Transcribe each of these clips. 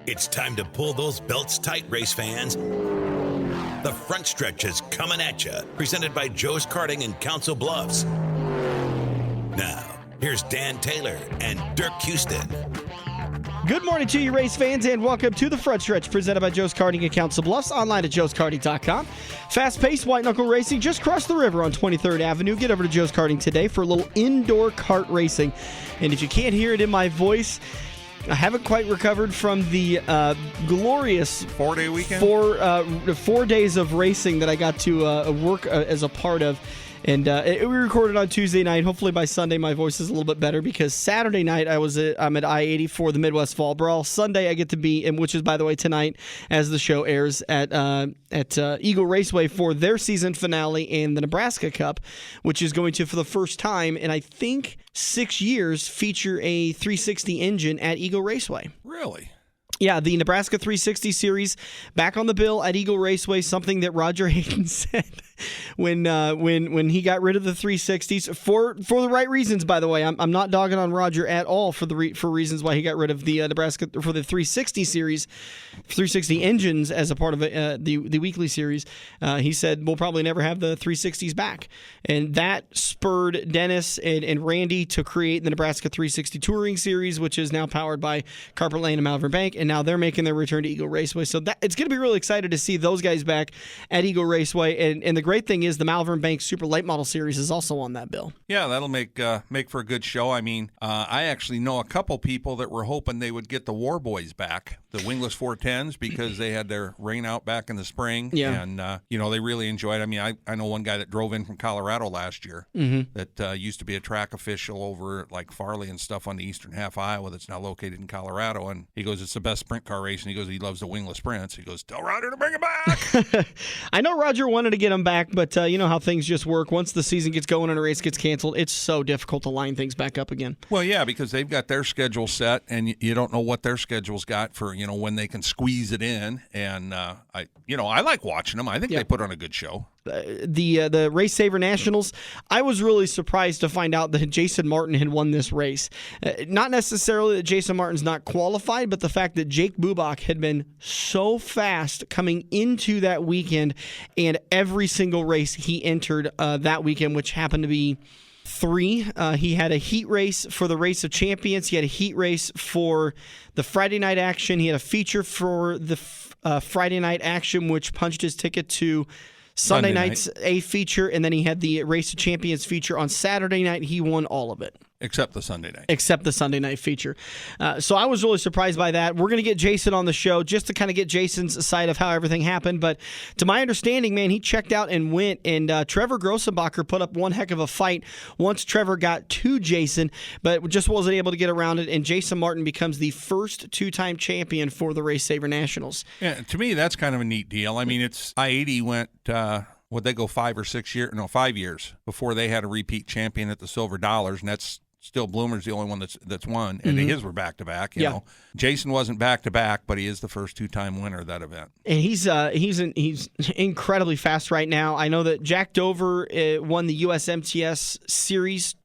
It's time to pull those belts tight, race fans. The front stretch is coming at you, presented by Joe's Karting in Council Bluffs. Now, here's Dan Taylor and Dirk Houston. Good morning to you, race fans, and welcome to the front stretch presented by Joe's Karting in Council Bluffs, online at joeskarting.com. Fast-paced white knuckle racing just crossed the river on 23rd Avenue. Get over to Joe's Karting today for a little indoor kart racing. And if you can't hear it in my voice, I haven't quite recovered from the glorious 4-day weekend? 4 days of racing that I got to work as a part of. And we recorded on Tuesday night. Hopefully by Sunday my voice is a little bit better, because Saturday night I'm at I-80 for the Midwest Fall Brawl. Sunday I get to be, and which is, by the way, tonight as the show airs, at Eagle Raceway for their season finale and the Nebraska Cup, which is going to, for the first time in I think 6 years, feature a 360 engine at Eagle Raceway. Really? Yeah, the Nebraska 360 series back on the bill at Eagle Raceway, something that Roger Hayden said when he got rid of the 360s for the right reasons, by the way. I'm not dogging on Roger at all for reasons why he got rid of the Nebraska for the 360 series, 360 engines as a part of the weekly series. He said we'll probably never have the 360s back, and that spurred Dennis and Randy to create the Nebraska 360 Touring Series, which is now powered by Carpet Lane and Malvern Bank, and now they're making their return to Eagle Raceway. So it's going to be really excited to see those guys back at Eagle Raceway. And the great thing is the Malvern Bank Super Late Model Series is also on that bill. Yeah, that'll make for a good show. I mean, I actually know a couple people that were hoping they would get the War Boys back, the wingless 410s, because they had their rain out back in the spring. Yeah. And, they really enjoyed it. I mean, I know one guy that drove in from Colorado last year that used to be a track official over like Farley and stuff on the eastern half of Iowa that's now located in Colorado. And he goes, it's the best sprint car race. And he goes, he loves the wingless sprints. He goes, tell Roger to bring it back. I know Roger wanted to get him back, but you know how things just work. Once the season gets going and a race gets canceled, it's so difficult to line things back up again. Well, yeah, because they've got their schedule set, and you don't know what their schedule's got for, when they can squeeze it in. And I like watching them. I think they put on a good show. The RaceSaver Nationals, I was really surprised to find out that Jason Martin had won this race. Not necessarily that Jason Martin's not qualified, but the fact that Jake Bubach had been so fast coming into that weekend, and every single race he entered that weekend, which happened to be 3. He had a heat race for the Race of Champions. He had a heat race for the Friday night action. He had a feature for the Friday night action, which punched his ticket to Sunday night's A feature, and then he had the Race of Champions feature on Saturday night. He won all of it. Except the Sunday night feature. So I was really surprised by that. We're going to get Jason on the show just to kind of get Jason's side of how everything happened. But to my understanding, man, he checked out and went. And Trevor Grossenbacher put up one heck of a fight once Trevor got to Jason, but just wasn't able to get around it. And Jason Martin becomes the first 2-time champion for the RaceSaver Nationals. Yeah, to me, that's kind of a neat deal. I mean, it's I-80 went... would they go 5 or 6 years? No, 5 years before they had a repeat champion at the Silver Dollars, and that's still Bloomer's the only one that's won, and his were back-to-back. You know, Jason wasn't back-to-back, but he is the first 2-time winner of that event. And he's incredibly fast right now. I know that Jack Dover won the USMTS Series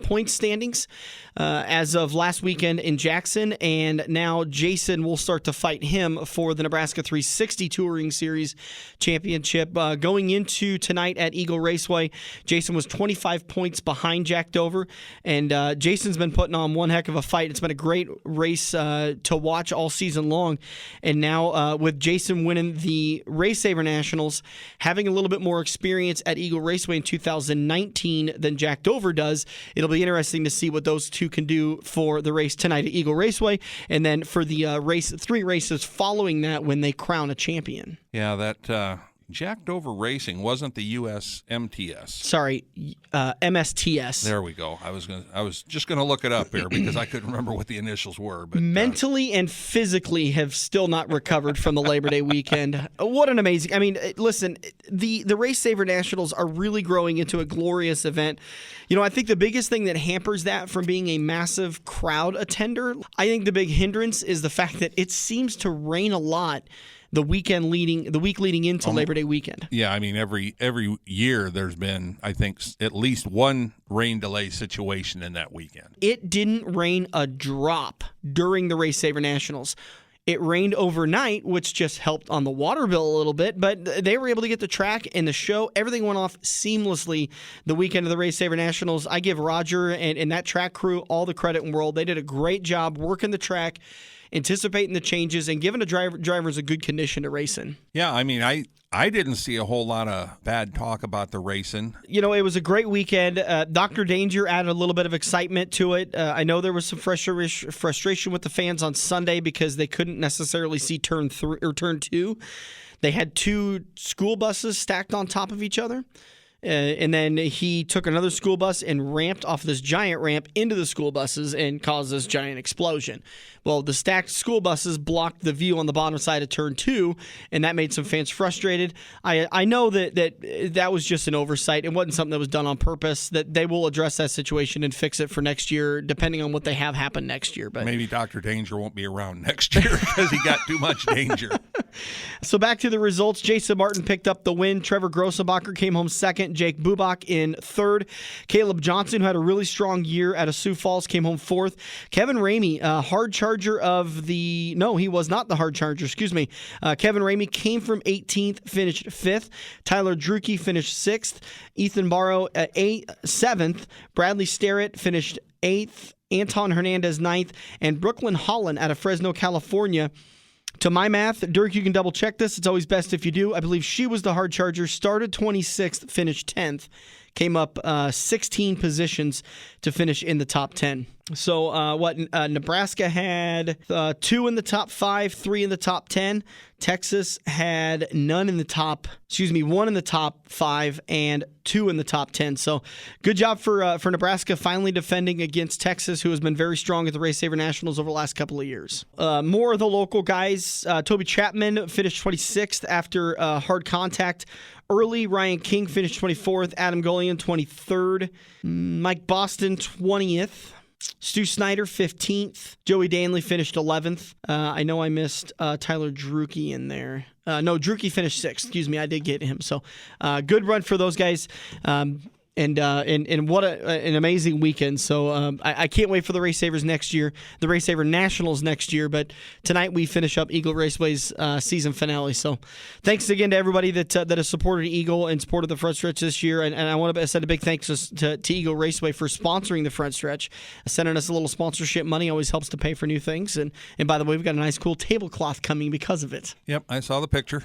point standings as of last weekend in Jackson, and now Jason will start to fight him for the Nebraska 360 Touring Series Championship. Going into tonight at Eagle Raceway, Jason was 25 points behind Jack Dover, and Jason's been putting on one heck of a fight. It's been a great race to watch all season long, and now with Jason winning the RaceSaver Nationals, having a little bit more experience at Eagle Raceway in 2019 than Jack Dover does, it'll be interesting to see what those two can do for the race tonight at Eagle Raceway, and then for the 3 races following that when they crown a champion. Yeah, that Jack Dover Racing wasn't the USMTS. Sorry, MSTS. There we go. I was just gonna look it up here because I couldn't remember what the initials were. But mentally and physically have still not recovered from the Labor Day weekend. What an amazing! I mean, listen, the RaceSaver Nationals are really growing into a glorious event. I think the biggest thing that hampers that from being a massive crowd attender, I think the big hindrance is the fact that it seems to rain a lot the week leading into Labor Day weekend. Yeah, I mean every year there's been, I think, at least one rain delay situation in that weekend. It didn't rain a drop during the RaceSaver Nationals. It rained overnight, which just helped on the water bill a little bit, but they were able to get the track and the show. Everything went off seamlessly the weekend of the RaceSaver Nationals. I give Roger and that track crew all the credit in the world. They did a great job working the track, anticipating the changes, and giving the drivers a good condition to race in. Yeah, I mean, I didn't see a whole lot of bad talk about the racing. You know, it was a great weekend. Dr. Danger added a little bit of excitement to it. I know there was some frustration with the fans on Sunday because they couldn't necessarily see turn 2. They had 2 school buses stacked on top of each other. And then he took another school bus and ramped off this giant ramp into the school buses and caused this giant explosion. Well, the stacked school buses blocked the view on the bottom side of turn 2, and that made some fans frustrated. I know that was just an oversight. It wasn't something that was done on purpose. That they will address that situation and fix it for next year, depending on what they have happen next year. But maybe Dr. Danger won't be around next year because he got too much danger. So back to the results. Jason Martin picked up the win. Trevor Grossenbacher came home second. Jake Bubach in third. Caleb Johnson, who had a really strong year out of Sioux Falls, came home fourth. Kevin Ramey, hard charger of the... No, he was not the hard charger. Excuse me. Kevin Ramey came from 18th, finished fifth. Tyler Drucke finished sixth. Ethan Barrow at 7th. Bradley Sterrett finished 8th. Anton Hernandez 9th. And Brooklyn Holland out of Fresno, California. To my math, Dirk, you can double check this. It's always best if you do. I believe she was the hard charger, started 26th, finished 10th, came up 16 positions to finish in the top 10. So Nebraska had 2 in the top 5, 3 in the top 10. Texas had 1 in the top 5 and 2 in the top 10. So good job for Nebraska finally defending against Texas, who has been very strong at the RaceSaver Nationals over the last couple of years. More of the local guys. Toby Chapman finished 26th after hard contact early. Ryan King finished 24th. Adam Gullion 23rd. Mike Boston 20th. Stu Snyder, 15th. Joey Danley finished 11th. I know I missed Tyler Drucke in there. No, Drucke finished 6th. Excuse me, I did get him. So good run for those guys. And what an amazing weekend. So I can't wait for the RaceSavers next year, the RaceSaver Nationals next year. But tonight we finish up Eagle Raceway's season finale. So thanks again to everybody that has supported Eagle and supported the front stretch this year. And I want to send a big thanks to Eagle Raceway for sponsoring the front stretch. Sending us a little sponsorship money always helps to pay for new things. And by the way, we've got a nice cool tablecloth coming because of it. Yep, I saw the picture.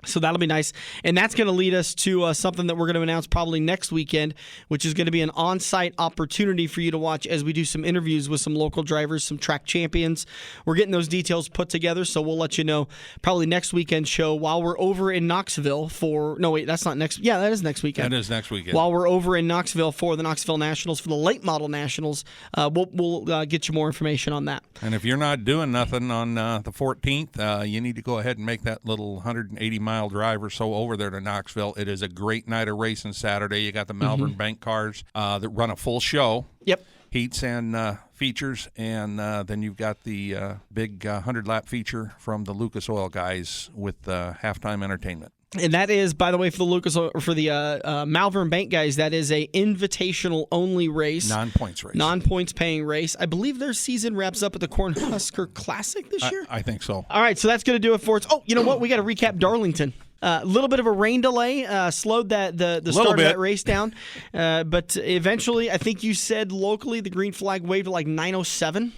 So that'll be nice. And that's going to lead us to something that we're going to announce probably next weekend, which is going to be an on-site opportunity for you to watch as we do some interviews with some local drivers, some track champions. We're getting those details put together, so we'll let you know probably next weekend show while we're over in Knoxville for... No, wait, that's not next... Yeah, that is next weekend. That is next weekend. While we're over in Knoxville for the Knoxville Nationals, for the late model Nationals, we'll get you more information on that. And if you're not doing nothing on the 14th, you need to go ahead and make that little 180-mile drive or so over there to Knoxville. It is a great night of racing Saturday. You got the Malvern Bank cars that run a full show. Yep. Heats and features, and then you've got the big 100-lap feature from the Lucas Oil guys with halftime entertainment. And that is, by the way, for the Malvern Bank guys, that is a invitational only race, non-points paying race. I believe their season wraps up at the Cornhusker Classic this year. I think so. All right, so that's going to do it for us. Oh, you know what? We got to recap Darlington. A little bit of a rain delay slowed the start of that race down, but eventually, I think you said locally the green flag waved at like 9:07.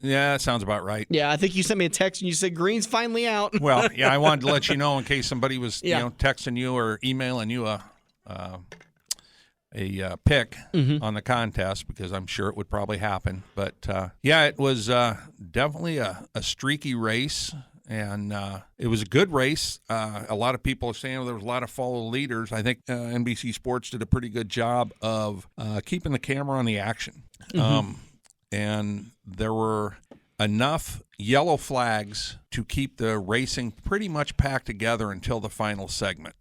Yeah, that sounds about right. Yeah, I think you sent me a text and you said green's finally out. Well, yeah, I wanted to let you know in case somebody was texting you or emailing you a pick on the contest, because I'm sure it would probably happen. But it was definitely a streaky race. And it was a good race. A lot of people are saying there was a lot of follow leaders. I think NBC Sports did a pretty good job of keeping the camera on the action. And there were enough yellow flags to keep the racing pretty much packed together until the final segment.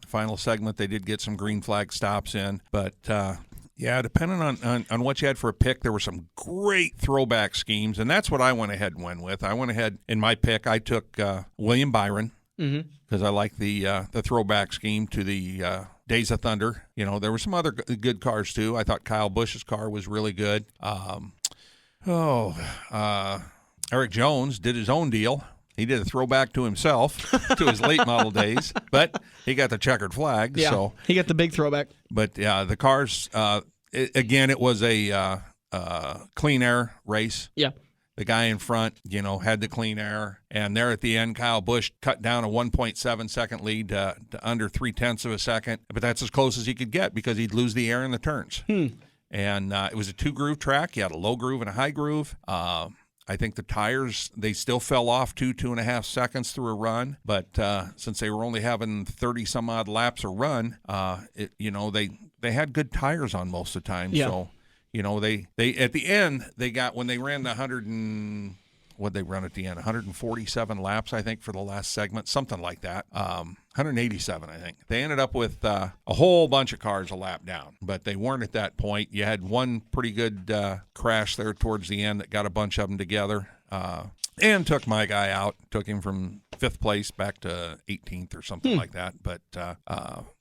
Final segment, they did get some green flag stops in. But, depending on what you had for a pick, there were some great throwback schemes, and that's what I went ahead and went with. I went ahead in my pick. I took William Byron because I like the throwback scheme to the Days of Thunder. You know, there were some other good cars, too. I thought Kyle Busch's car was really good. Eric Jones did his own deal. He did a throwback to himself, to his late model days, but he got the checkered flag. Yeah, so he got the big throwback. But yeah, the cars, it was a clean air race. Yeah. The guy in front, had the clean air. And there at the end, Kyle Busch cut down a 1.7 second lead to under 0.3 of a second. But that's as close as he could get because he'd lose the air in the turns. And it was a 2-groove track. You had a low groove and a high groove. I think the tires, they still fell off 2.5 seconds through a run. But since they were only having 30-some-odd laps a run, they had good tires on most of the time. Yeah. So, they at the end, when they ran the 100 and what'd they run at the end? 147 laps, I think, for the last segment, something like that. 187, I think. They ended up with a whole bunch of cars a lap down, but they weren't at that point. You had one pretty good crash there towards the end that got a bunch of them together and took my guy out, took him from 5th place back to 18th or something like that. But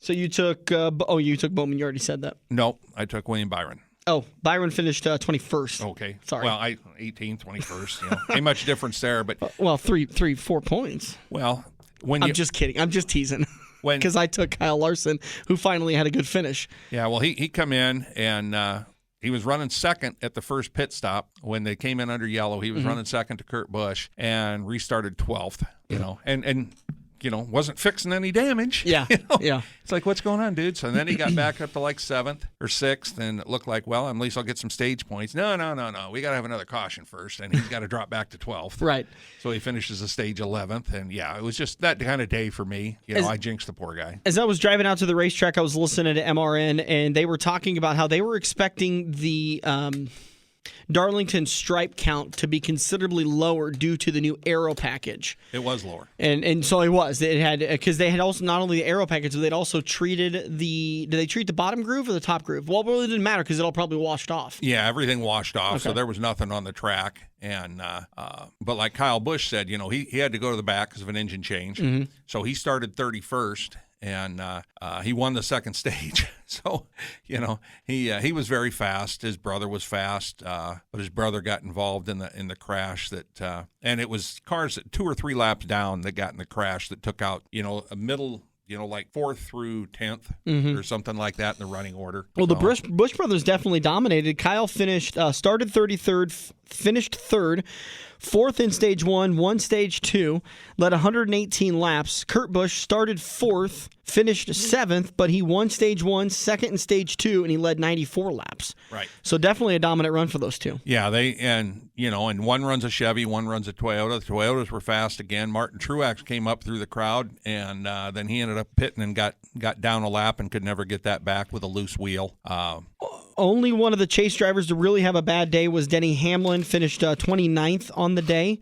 so you took you took Bowman. You already said that. No, I took William Byron. Oh, Byron finished 21st. Okay. Sorry. Well, 18th, 21st. Ain't much difference there, but 4 points. Well, I'm just kidding. I'm just teasing. Because I took Kyle Larson, who finally had a good finish. Yeah, well, he come in and he was running second at the first pit stop when they came in under yellow. He was running second to Kurt Busch and restarted 12th. And wasn't fixing any damage. Yeah, yeah. It's like, what's going on, dude? So then he got back up to like 7th or 6th, and it looked like, well, at least I'll get some stage points. No. We got to have another caution first, and he's got to drop back to 12th. Right. So he finishes the stage 11th, and yeah, it was just that kind of day for me. I jinxed the poor guy. As I was driving out to the racetrack, I was listening to MRN, and they were talking about how they were expecting the Darlington stripe count to be considerably lower due to the new aero package. It was lower, and so it was. It had because they had also not only the aero package, but they'd also treated the. Did they treat the bottom groove or the top groove? Well, it really didn't matter because it all probably washed off. Yeah, everything washed off, Okay. So there was nothing on the track. And but like Kyle Busch said, he had to go to the back because of an engine change. So he started 31st. And he won the second stage. So, he was very fast. His brother was fast, but his brother got involved in the crash and it was cars that 2 or 3 laps down that got in the crash that took out, a middle, like 4th through 10th or something like that in the running order. Well, the Busch brothers definitely dominated. Kyle started 33rd, finished 3rd. 4th in stage 1, won stage 2, led 118 laps. Kurt Busch started 4th, finished 7th, but he won stage 1, 2nd in stage 2, and he led 94 laps. Right. So definitely a dominant run for those two. Yeah, and one runs a Chevy, one runs a Toyota. The Toyotas were fast again. Martin Truex came up through the crowd, and then he ended up pitting and got down a lap and could never get that back with a loose wheel. Only one of the chase drivers to really have a bad day was Denny Hamlin, finished 29th on the day.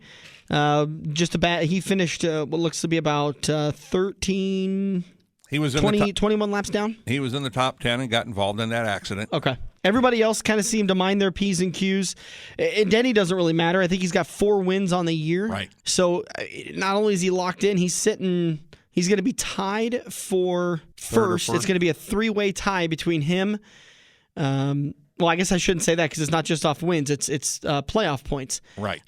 He finished what looks to be about 13. He was in 21 laps down. He was in the top 10 and got involved in that accident. Okay. Everybody else kind of seemed to mind their P's and Q's. And Denny doesn't really matter. I think he's got 4 wins on the year. Right. So not only is he locked in, he's going to be tied for first. It's going to be a 3-way tie between him. Well, I guess I shouldn't say that because it's not just off wins. It's playoff points. Right.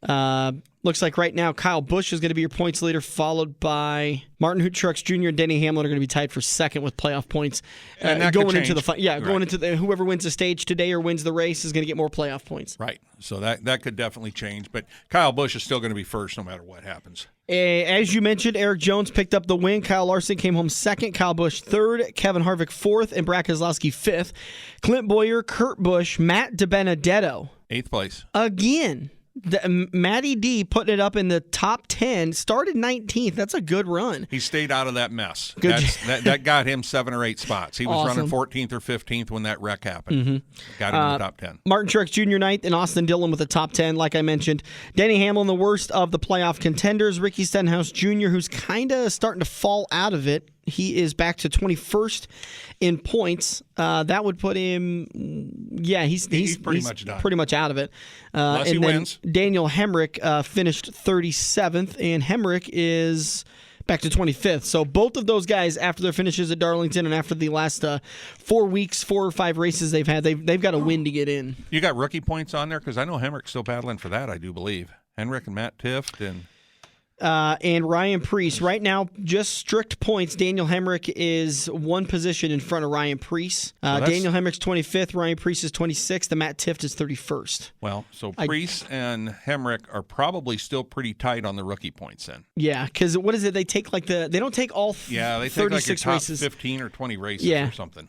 Looks like right now Kyle Busch is going to be your points leader, followed by Martin Truex Jr. and Denny Hamlin are going to be tied for second with playoff points. And that going could into change. Going into whoever wins the stage today or wins the race is going to get more playoff points. Right. So that could definitely change. But Kyle Busch is still going to be first no matter what happens. As you mentioned, Eric Jones picked up the win. Kyle Larson came home second. Kyle Busch third. Kevin Harvick fourth. And Brad Keselowski fifth. Clint Bowyer, Kurt Busch, Matt DiBenedetto. 8th place. Again. Matty D putting it up in the top 10, started 19th. That's a good run. He stayed out of that mess. Good. That got him 7 or 8 spots. He was awesome. running 14th or 15th when that wreck happened. Got him in the top 10. Martin Truex Jr. 9th and Austin Dillon with the top 10, like I mentioned. Denny Hamlin, the worst of the playoff contenders. Ricky Stenhouse Jr., who's kind of starting to fall out of it. He is back to 21st in points. That would put him, he's pretty much done. Pretty much out of it. Unless he wins. Daniel Hemrick finished 37th, and Hemrick is back to 25th. So both of those guys, after their finishes at Darlington and after the last 4 weeks, 4 or 5 races they've had, they've got a win to get in. You got rookie points on there? Because I know Hemrick's still battling for that, I do believe. Henrik and Matt Tifft and... and Ryan Preece. Right now, just strict points. Daniel Hemrick is one position in front of Ryan Preece. Daniel Hemrick's 25th. Ryan Preece is 26th. And Matt Tifft is 31st. Well, so Preece and Hemrick are probably still pretty tight on the rookie points then. Yeah, because what is it? They take they don't take all 36 they take like your top races. 15 or 20 races or something.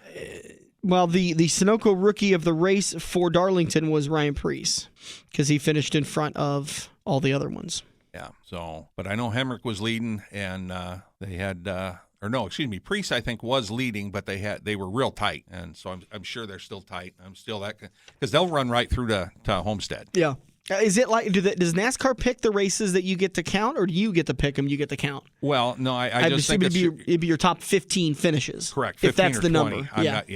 Well, the Sunoco rookie of the race for Darlington was Ryan Preece because he finished in front of all the other ones. Yeah, so, but I know Hemrick was leading, and they had, Preece I think was leading, but they were real tight, and so I'm sure they're still tight. I'm still because they'll run right through to Homestead. Yeah. Is it like does NASCAR pick the races that you get to count, or do you get to pick them? You get to count. Well, no, I just think it'd be your top 15 finishes. Correct, 15 if that's or the 20. number.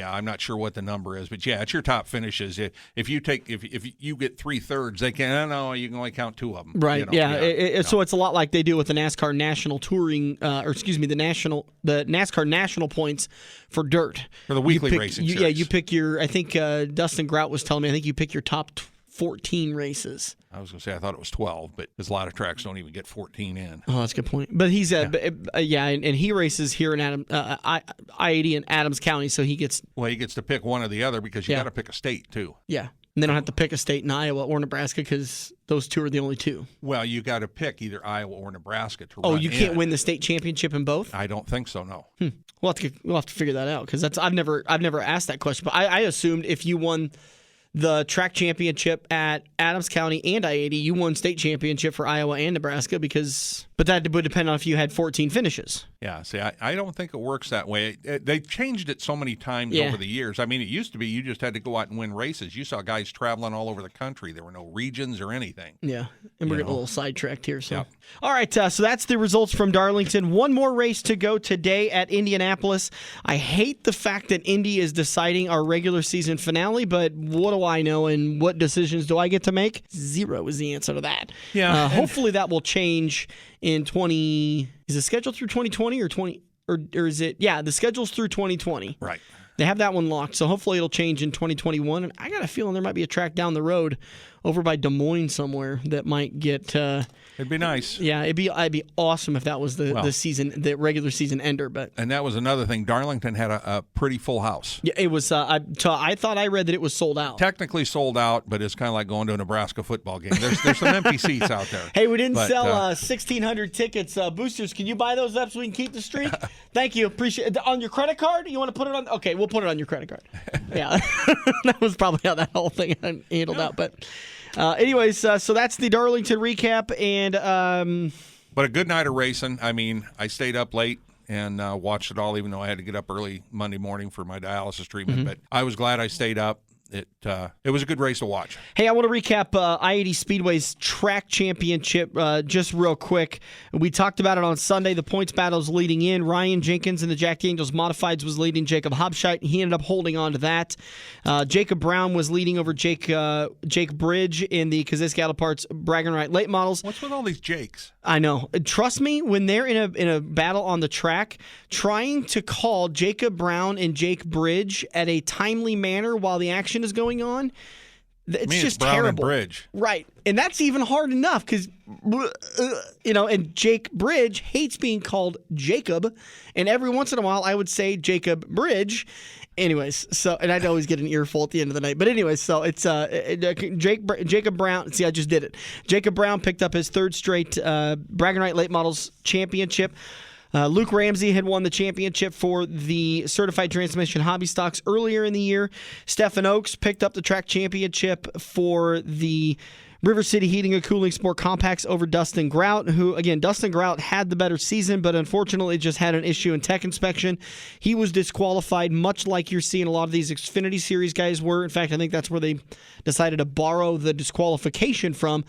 I'm not sure what the number is, but yeah, it's your top finishes. If you get 3/3, they can. No, you can only count 2 of them. Right. So it's a lot like they do with the NASCAR National Touring, the NASCAR National points for dirt for the weekly racing. Yeah, you pick your. I think Dustin Grout was telling me. I think you pick your top 14 races. I was going to say I thought it was 12, but there's a lot of tracks don't even get 14 in. Oh, that's a good point. But he's and he races here in I-80 in Adams County, so he gets to pick one or the other because you got to pick a state too. Yeah. And they don't have to pick a state in Iowa or Nebraska because those two are the only two. Well, you got to pick either Iowa or Nebraska to run. Oh, you can't win the state championship in both? I don't think so, no. We'll have to figure that out because I've never asked that question. But I assumed if you won the track championship at Adams County and I-80, you won state championship for Iowa and Nebraska but that would depend on if you had 14 finishes. Yeah, see, I don't think it works that way. They've changed it so many times over the years. I mean, it used to be you just had to go out and win races. You saw guys traveling all over the country. There were no regions or anything. Yeah, and we're getting a little sidetracked here. So, All right, so that's the results from Darlington. One more race to go today at Indianapolis. I hate the fact that Indy is deciding our regular season finale, but what do I know and what decisions do I get to make? 0 is the answer to that. Yeah. Hopefully that will change in 20. Is it scheduled through 2020 or 20? Or is it? Yeah, the schedule's through 2020. Right. They have that one locked, so hopefully it'll change in 2021. And I got a feeling there might be a track down the road over by Des Moines somewhere that might get. It'd be nice. Yeah, it'd be awesome if that was the regular season ender. And that was another thing. Darlington had a pretty full house. Yeah, it was. I thought I read that it was sold out. Technically sold out, but it's kind of like going to a Nebraska football game. There's some empty seats out there. Hey, we didn't sell 1,600 tickets. Boosters, can you buy those up so we can keep the streak? Thank you. Appreciate it. On your credit card? You want to put it on? Okay, we'll put it on your credit card. Yeah, that was probably how that whole thing handled out. But anyways, so that's the Darlington recap. And but a good night of racing. I mean, I stayed up late and watched it all, even though I had to get up early Monday morning for my dialysis treatment. But I was glad I stayed up. It was a good race to watch. Hey, I want to recap I-80 Speedway's track championship just real quick. We talked about it on Sunday. The points battles leading in. Ryan Jenkins in the Jack Daniels Modifieds was leading Jacob Hobscheit. He ended up holding on to that. Jacob Brown was leading over Jake Bridge in the Kaziska Auto Parts Bragging Right late models. What's with all these Jakes? I know. Trust me, when they're in a battle on the track, trying to call Jacob Brown and Jake Bridge at a timely manner while the action is going on, it's just Brown terrible. And Bridge. Right. And that's even hard enough because, and Jake Bridge hates being called Jacob. And every once in a while, I would say Jacob Bridge. Anyways, and I'd always get an earful at the end of the night. But anyways, so it's Jacob Brown. See, I just did it. Jacob Brown picked up his third straight Bragging Right Late Models championship. Luke Ramsey had won the championship for the Certified Transmission Hobby Stocks earlier in the year. Stephen Oakes picked up the track championship for the River City Heating and Cooling Sport Compacts over Dustin Grout, who, again, Dustin Grout had the better season, but unfortunately just had an issue in tech inspection. He was disqualified, much like you're seeing a lot of these Xfinity Series guys were. In fact, I think that's where they decided to borrow the disqualification from.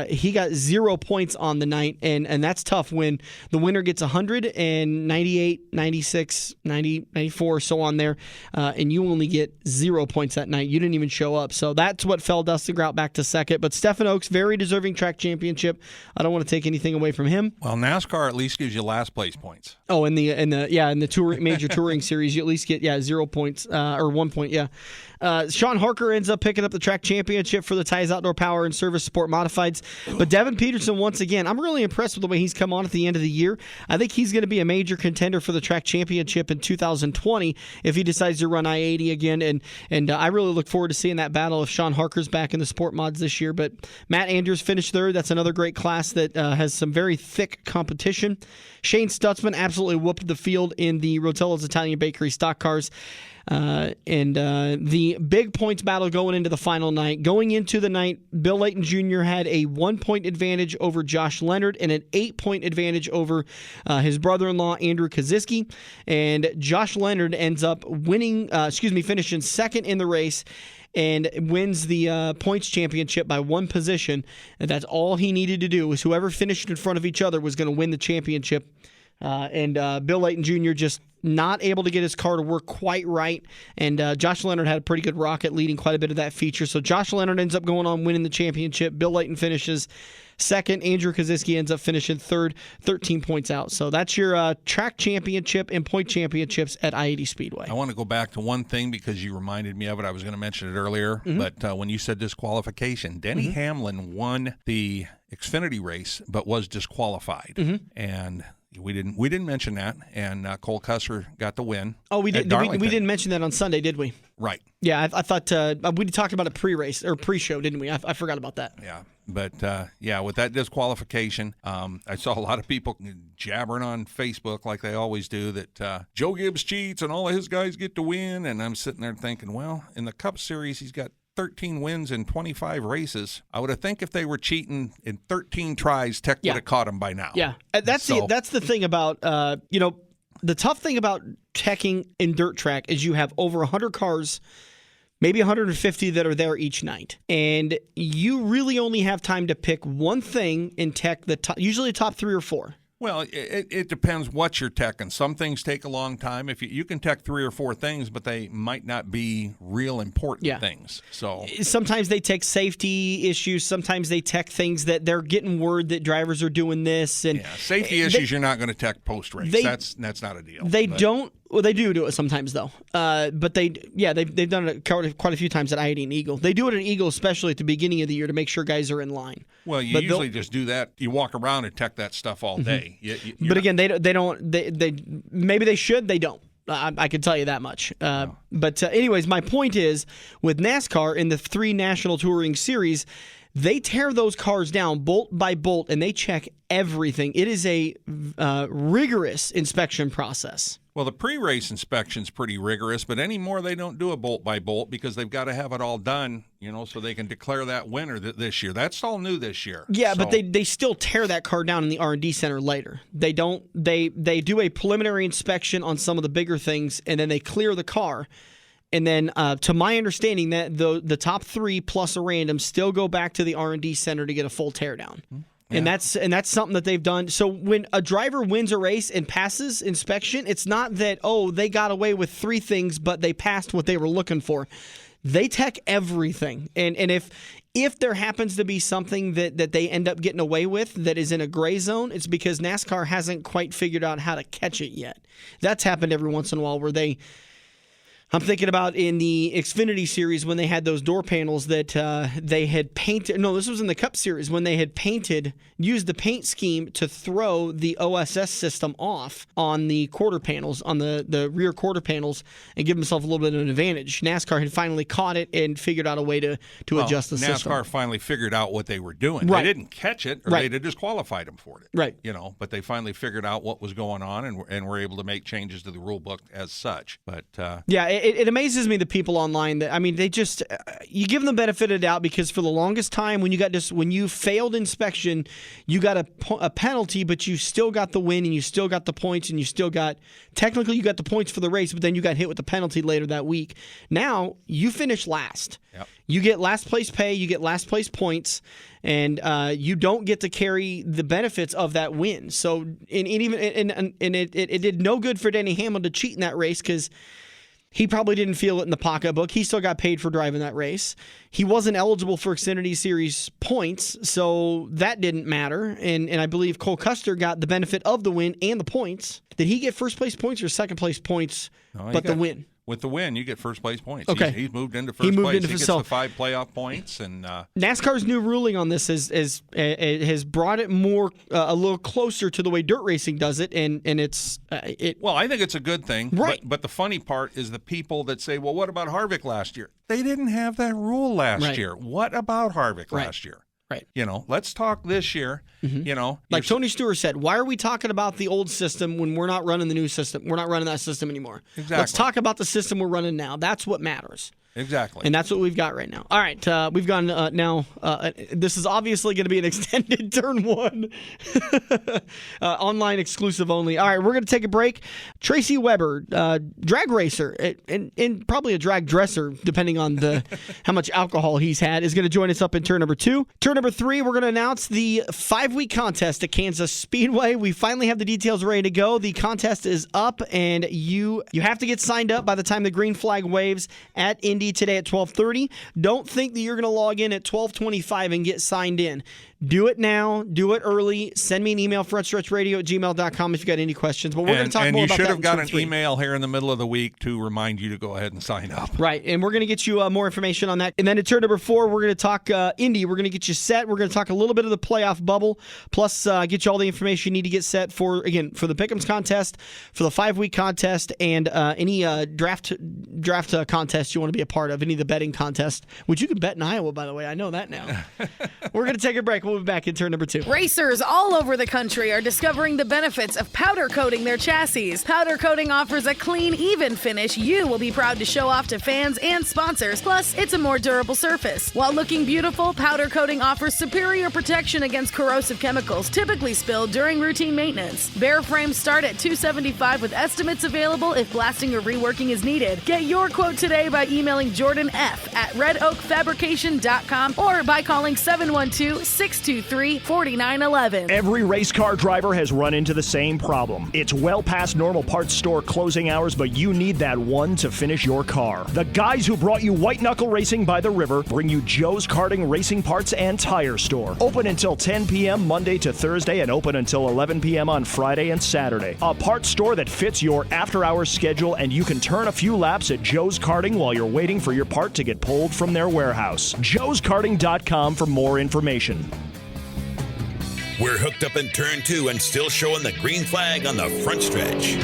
He got 0 points on the night, and that's tough when the winner gets 100 and 98, 96, 90, 94, so on there, and you only get 0 points that night. You didn't even show up. So that's what fell Dustin Grout back to second. But Stephen Oakes, very deserving track championship. I don't want to take anything away from him. Well, NASCAR at least gives you last place points. Oh, in the major touring series, you at least get 0 points or 1 point. Yeah, Sean Harker ends up picking up the track championship for the Ties Outdoor Power and Service Sport Modifieds. But Devin Peterson, once again, I'm really impressed with the way he's come on at the end of the year. I think he's going to be a major contender for the track championship in 2020 if he decides to run I-80 again. And I really look forward to seeing that battle if Sean Harker's back in the sport mods this year. But Matt Andrews finished third. That's another great class that has some very thick competition. Shane Stutzman absolutely whooped the field in the Rotello's Italian Bakery stock cars. The big points battle going into the final night. Going into the night, Bill Layton Jr. had a 1-point advantage over Josh Leonard and an 8-point advantage over his brother-in-law, Andrew Kaziski. And Josh Leonard ends up finishing second in the race and wins the points championship by one position. And that's all he needed to do, was whoever finished in front of each other was going to win the championship. Bill Layton Jr. just not able to get his car to work quite right. And Josh Leonard had a pretty good rocket leading quite a bit of that feature. So Josh Leonard ends up going on winning the championship. Bill Layton finishes second. Andrew Kaziski ends up finishing third, 13 points out. So that's your track championship and point championships at I-80 Speedway. I want to go back to one thing because you reminded me of it. I was going to mention it earlier, but when you said disqualification, Denny Hamlin won the Xfinity race but was disqualified. And we didn't mention that, and Cole Custer got the win. Oh, we didn't. We didn't mention that on Sunday, did we? Right. Yeah, I thought we talked about it pre-race or pre-show, didn't we? I forgot about that. Yeah, but with that disqualification, I saw a lot of people jabbering on Facebook like they always do that Joe Gibbs cheats and all of his guys get to win, and I'm sitting there thinking, well, in the Cup Series, he's got 13 wins in 25 races. I would have think if they were cheating in 13 tries, Tech would have caught him by now. Yeah, that's the thing about the tough thing about teching in dirt track is you have over 100 cars, maybe 150 that are there each night, and you really only have time to pick one thing in tech. Usually top 3 or 4. Well, it depends what you're teching. Some things take a long time. If you can tech 3 or 4 things, but they might not be real important things. So sometimes they tech safety issues. Sometimes they tech things that they're getting word that drivers are doing this. And safety issues you're not going to tech post race. That's not a deal. Don't. Well, they do it sometimes though. But they've done it quite a few times at I-80 and Eagle. They do it at Eagle, especially at the beginning of the year, to make sure guys are in line. Well, you usually just do that. You walk around and tech that stuff all day. But again, they don't. They maybe they should. They don't. I can tell you that much. But anyways, my point is, with NASCAR in the 3 National Touring Series, they tear those cars down bolt by bolt, and they check everything. It is a rigorous inspection process. Well, the pre-race inspection's pretty rigorous, but anymore they don't do a bolt by bolt because they've got to have it all done, so they can declare that winner this year. That's all new this year. Yeah, but they still tear that car down in the R&D center later. They don't. They do a preliminary inspection on some of the bigger things, and then they clear the car. And then, to my understanding, that the top 3 plus a random still go back to the R&D center to get a full teardown. Yeah. And that's something that they've done. So when a driver wins a race and passes inspection, it's not that, they got away with 3 things, but they passed what they were looking for. They tech everything. And if there happens to be something that they end up getting away with that is in a gray zone, it's because NASCAR hasn't quite figured out how to catch it yet. That's happened every once in a while where I'm thinking about in the Xfinity Series when they had those door panels that they had painted. No, this was in the Cup Series when they had used the paint scheme to throw the OSS system off on the quarter panels, on the rear quarter panels, and give themselves a little bit of an advantage. NASCAR had finally caught it and figured out a way to adjust the system. NASCAR finally figured out what they were doing. Right. They didn't catch it, or they'd have disqualified them for it. Right. But they finally figured out what was going on and were able to make changes to the rule book as such. But It amazes me, the people online that, they just, you give them the benefit of the doubt, because for the longest time when you failed inspection, you got a penalty, but you still got the win and you still got the points and you got the points for the race, but then you got hit with the penalty later that week. Now you finish last. Yep. You get last place pay, you get last place points, and you don't get to carry the benefits of that win. So it did no good for Denny Hamlin to cheat in that race, because he probably didn't feel it in the pocketbook. He still got paid for driving that race. He wasn't eligible for Xfinity Series points, so that didn't matter. And I believe Cole Custer got the benefit of the win and the points. Did he get first place points or second place points, the win? with the win, you get first place points. Okay. He's moved into first place. He gets the 5 playoff points. And NASCAR's new ruling on this has brought it more a little closer to the way dirt racing does it, and it's well, I think it's a good thing. Right. But the funny part is the people that say, well, what about Harvick last year? They didn't have that rule last year. What about Harvick last year? Right. Let's talk this year. Like Tony Stewart said, why are we talking about the old system when we're not running the new system? We're not running that system anymore. Exactly. Let's talk about the system we're running now. That's what matters. Exactly. And that's what we've got right now. All right, we've gone now. This is obviously going to be an extended turn 1. Online exclusive only. All right, we're going to take a break. Tracy Weber, drag racer, and probably a drag dresser, depending on how much alcohol he's had, is going to join us up in turn number 2. Turn number 3, we're going to announce the 5-week contest at Kansas Speedway. We finally have the details ready to go. The contest is up, and you have to get signed up by the time the green flag waves at Indy today at 12:30. Don't think that you're going to log in at 12:25 and get signed in. Do it now. Do it early. Send me an email, frontstretchradio@gmail.com if you've got any questions. But we're going to talk more about that. And you should have got an 3. email here in the middle of the week to remind you to go ahead and sign up. Right, and we're going to get you more information on that. And then in turn number 4, we're going to talk Indy. We're going to get you set. We're going to talk a little bit of the playoff bubble, plus get you all the information you need to get set for the Pick'ems contest, for the 5-week contest, and any draft contest you want to be a part of, any of the betting contests, which you can bet in Iowa, by the way. I know that now. We're going to take a break. We'll be back in turn number 2. Racers all over the country are discovering the benefits of powder coating their chassis. Powder coating offers a clean, even finish you will be proud to show off to fans and sponsors. Plus, it's a more durable surface. While looking beautiful, powder coating offers superior protection against corrosive chemicals typically spilled during routine maintenance. Bare frames start at $275 with estimates available if blasting or reworking is needed. Get your quote today by emailing Jordan F. at redoakfabrication.com or by calling 712-623-4911. Every race car driver has run into the same problem. It's well past normal parts store closing hours, but you need that one to finish your car. The guys who brought you White Knuckle Racing by the River bring you Joe's Karting Racing Parts and Tire Store. Open until 10 p.m. Monday to Thursday and open until 11 p.m. on Friday and Saturday. A parts store that fits your after-hours schedule, and you can turn a few laps at Joe's Karting while you're waiting for your part to get pulled from their warehouse. joeskarting.com for more information. We're hooked up in turn 2 and still showing the green flag on the front stretch.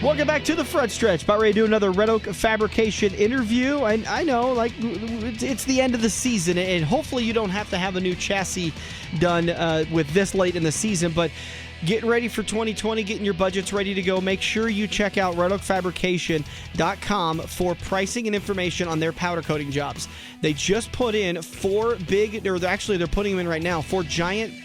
Welcome back to the front stretch. About ready to do another Red Oak Fabrication interview. And I know, it's the end of the season, and hopefully you don't have to have a new chassis done with this late in the season, but getting ready for 2020, getting your budgets ready to go, make sure you check out redoakfabrication.com for pricing and information on their powder coating jobs. They just put in 4 they're putting them in right now, 4 giant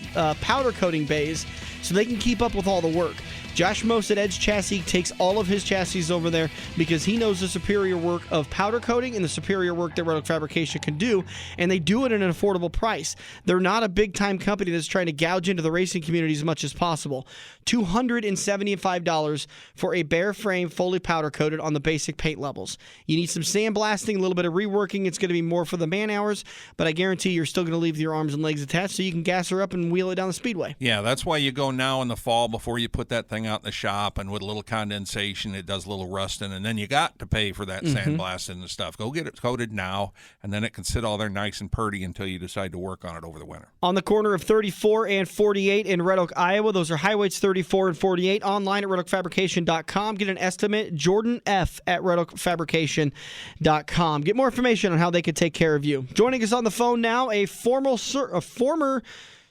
powder coating bays so they can keep up with all the work. Josh Mose at Edge Chassis takes all of his chassis over there because he knows the superior work of powder coating and the superior work that Red Oak Fabrication can do, and they do it at an affordable price. They're not a big-time company that's trying to gouge into the racing community as much as possible. $275 for a bare frame fully powder coated on the basic paint levels. You need some sandblasting, a little bit of reworking. It's going to be more for the man hours, but I guarantee you're still going to leave your arms and legs attached so you can gas her up and wheel it down the speedway. Yeah, that's why you go now in the fall before you put that thing out in the shop, and with a little condensation, it does a little rusting, and then you got to pay for that sandblasting and stuff. Go get it coated now, and then it can sit all there nice and purty until you decide to work on it over the winter. On the corner of 34 and 48 in Red Oak, Iowa. Those are highways 34 and 48. Online at redoakfabrication.com. Get an estimate. Jordan F. at redoakfabrication.com. Get more information on how they could take care of you. Joining us on the phone now, a former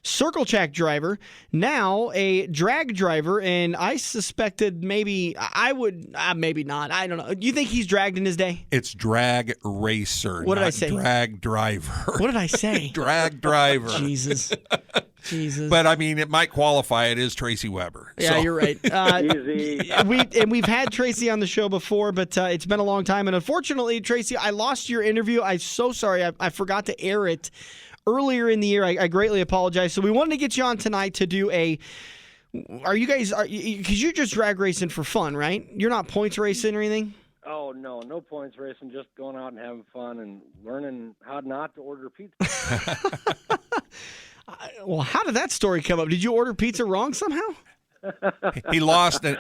Circle Track driver, now a drag driver, and I suspected maybe not. I don't know. Do you think he's dragged in his day? It's drag racer. What did I say? Drag driver. What did I say? Drag driver. Jesus. But I mean, it might qualify. It is Tracy Weber. Yeah, you're right. We've had Tracy on the show before, but it's been a long time. And unfortunately, Tracy, I lost your interview. I'm so sorry. I forgot to air it earlier in the year. I greatly apologize. So we wanted to get you on tonight to do because you're just drag racing for fun, right? You're not points racing or anything? Oh, no points racing, just going out and having fun and learning how not to order pizza. Well, how did that story come up? Did you order pizza wrong somehow? He lost and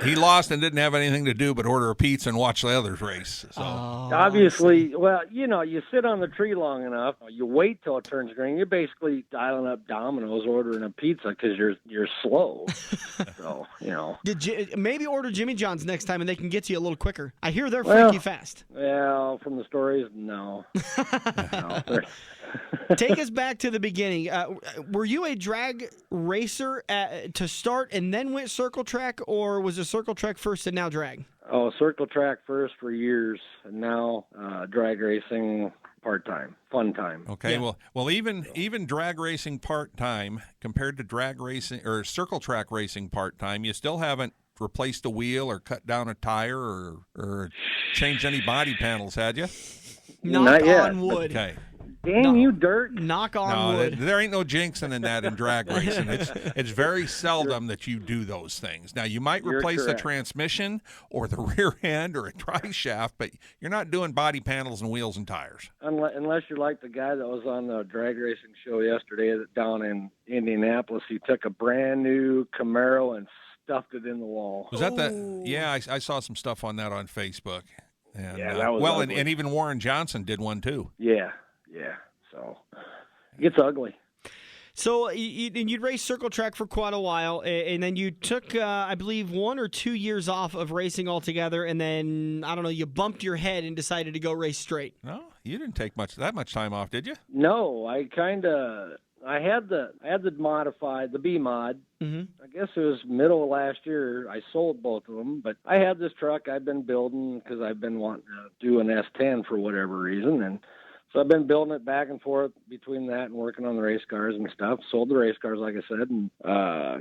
didn't have anything to do but order a pizza and watch the others race. So Obviously, well, you sit on the tree long enough, you wait till it turns green. You're basically dialing up Domino's, ordering a pizza because you're slow. So Maybe order Jimmy John's next time, and they can get to you a little quicker. I hear they're freaky fast. Well, from the stories, no. No. Take us back to the beginning. Were you a drag racer to start and then went circle track, or was it circle track first and now drag? Oh, circle track first for years, and now drag racing part-time, fun time. Okay, yeah. well, even drag racing part-time compared to drag racing or circle track racing part-time, you still haven't replaced a wheel or cut down a tire or changed any body panels, had you? Not yet. On wood. Okay. Dang you, dirt. Knock on wood. There ain't no jinxing in that in drag racing. It's very seldom that you do those things. Now, you might replace the transmission or the rear end or a drive shaft, but you're not doing body panels and wheels and tires. Unless you're like the guy that was on the drag racing show yesterday down in Indianapolis. He took a brand new Camaro and stuffed it in the wall. Was that the? Yeah, I saw some stuff on that on Facebook. And, yeah, that was ugly. and even Warren Johnson did one too. Yeah. So it gets ugly. So you'd race circle track for quite a while, and then you took, I believe, 1 or 2 years off of racing altogether, and then, I don't know, you bumped your head and decided to go race straight. No, you didn't take that much time off, did you? No, I had the modified, the B mod. Mm-hmm. I guess it was middle of last year. I sold both of them, but I had this truck I've been building because I've been wanting to do an S10 for whatever reason, and so I've been building it back and forth between that and working on the race cars and stuff. Sold the race cars, like I said, and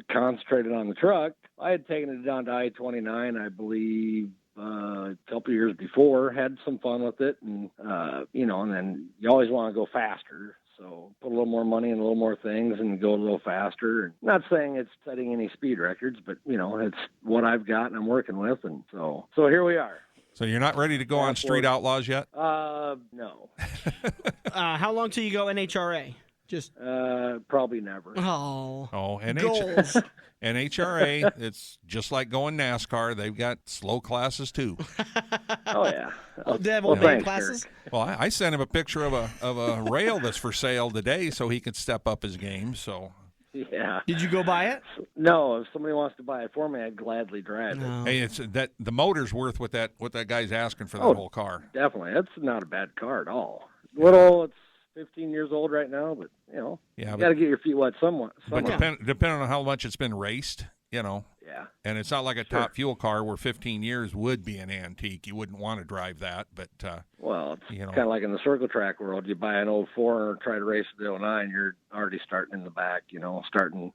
concentrated on the truck. I had taken it down to I-29, I believe, a couple of years before. Had some fun with it, and and then you always want to go faster. So put a little more money in a little more things and go a little faster. Not saying it's setting any speed records, but it's what I've got and I'm working with, and so here we are. So you're not ready to go on Street Outlaws yet? No. How long till you go NHRA? Just probably never. Oh, NHRA, it's just like going NASCAR. They've got slow classes too. Oh yeah. They have thanks, classes. Kirk. Well, I sent him a picture of a rail that's for sale today, so he could step up his game. So. Yeah. Did you go buy it? No. If somebody wants to buy it for me, I'd gladly drive it. Hey, it's that the motor's worth what that guy's asking for that whole car. Definitely, that's not a bad car at all. Little, it's 15 years old right now, but you got to get your feet wet somewhat. But depending on how much it's been raced, Yeah. And it's not like a top fuel car where 15 years would be an antique. You wouldn't want to drive that, but well, it's kind of like in the circle track world. You buy an 04 or try to race the 09, you're already starting in the back, starting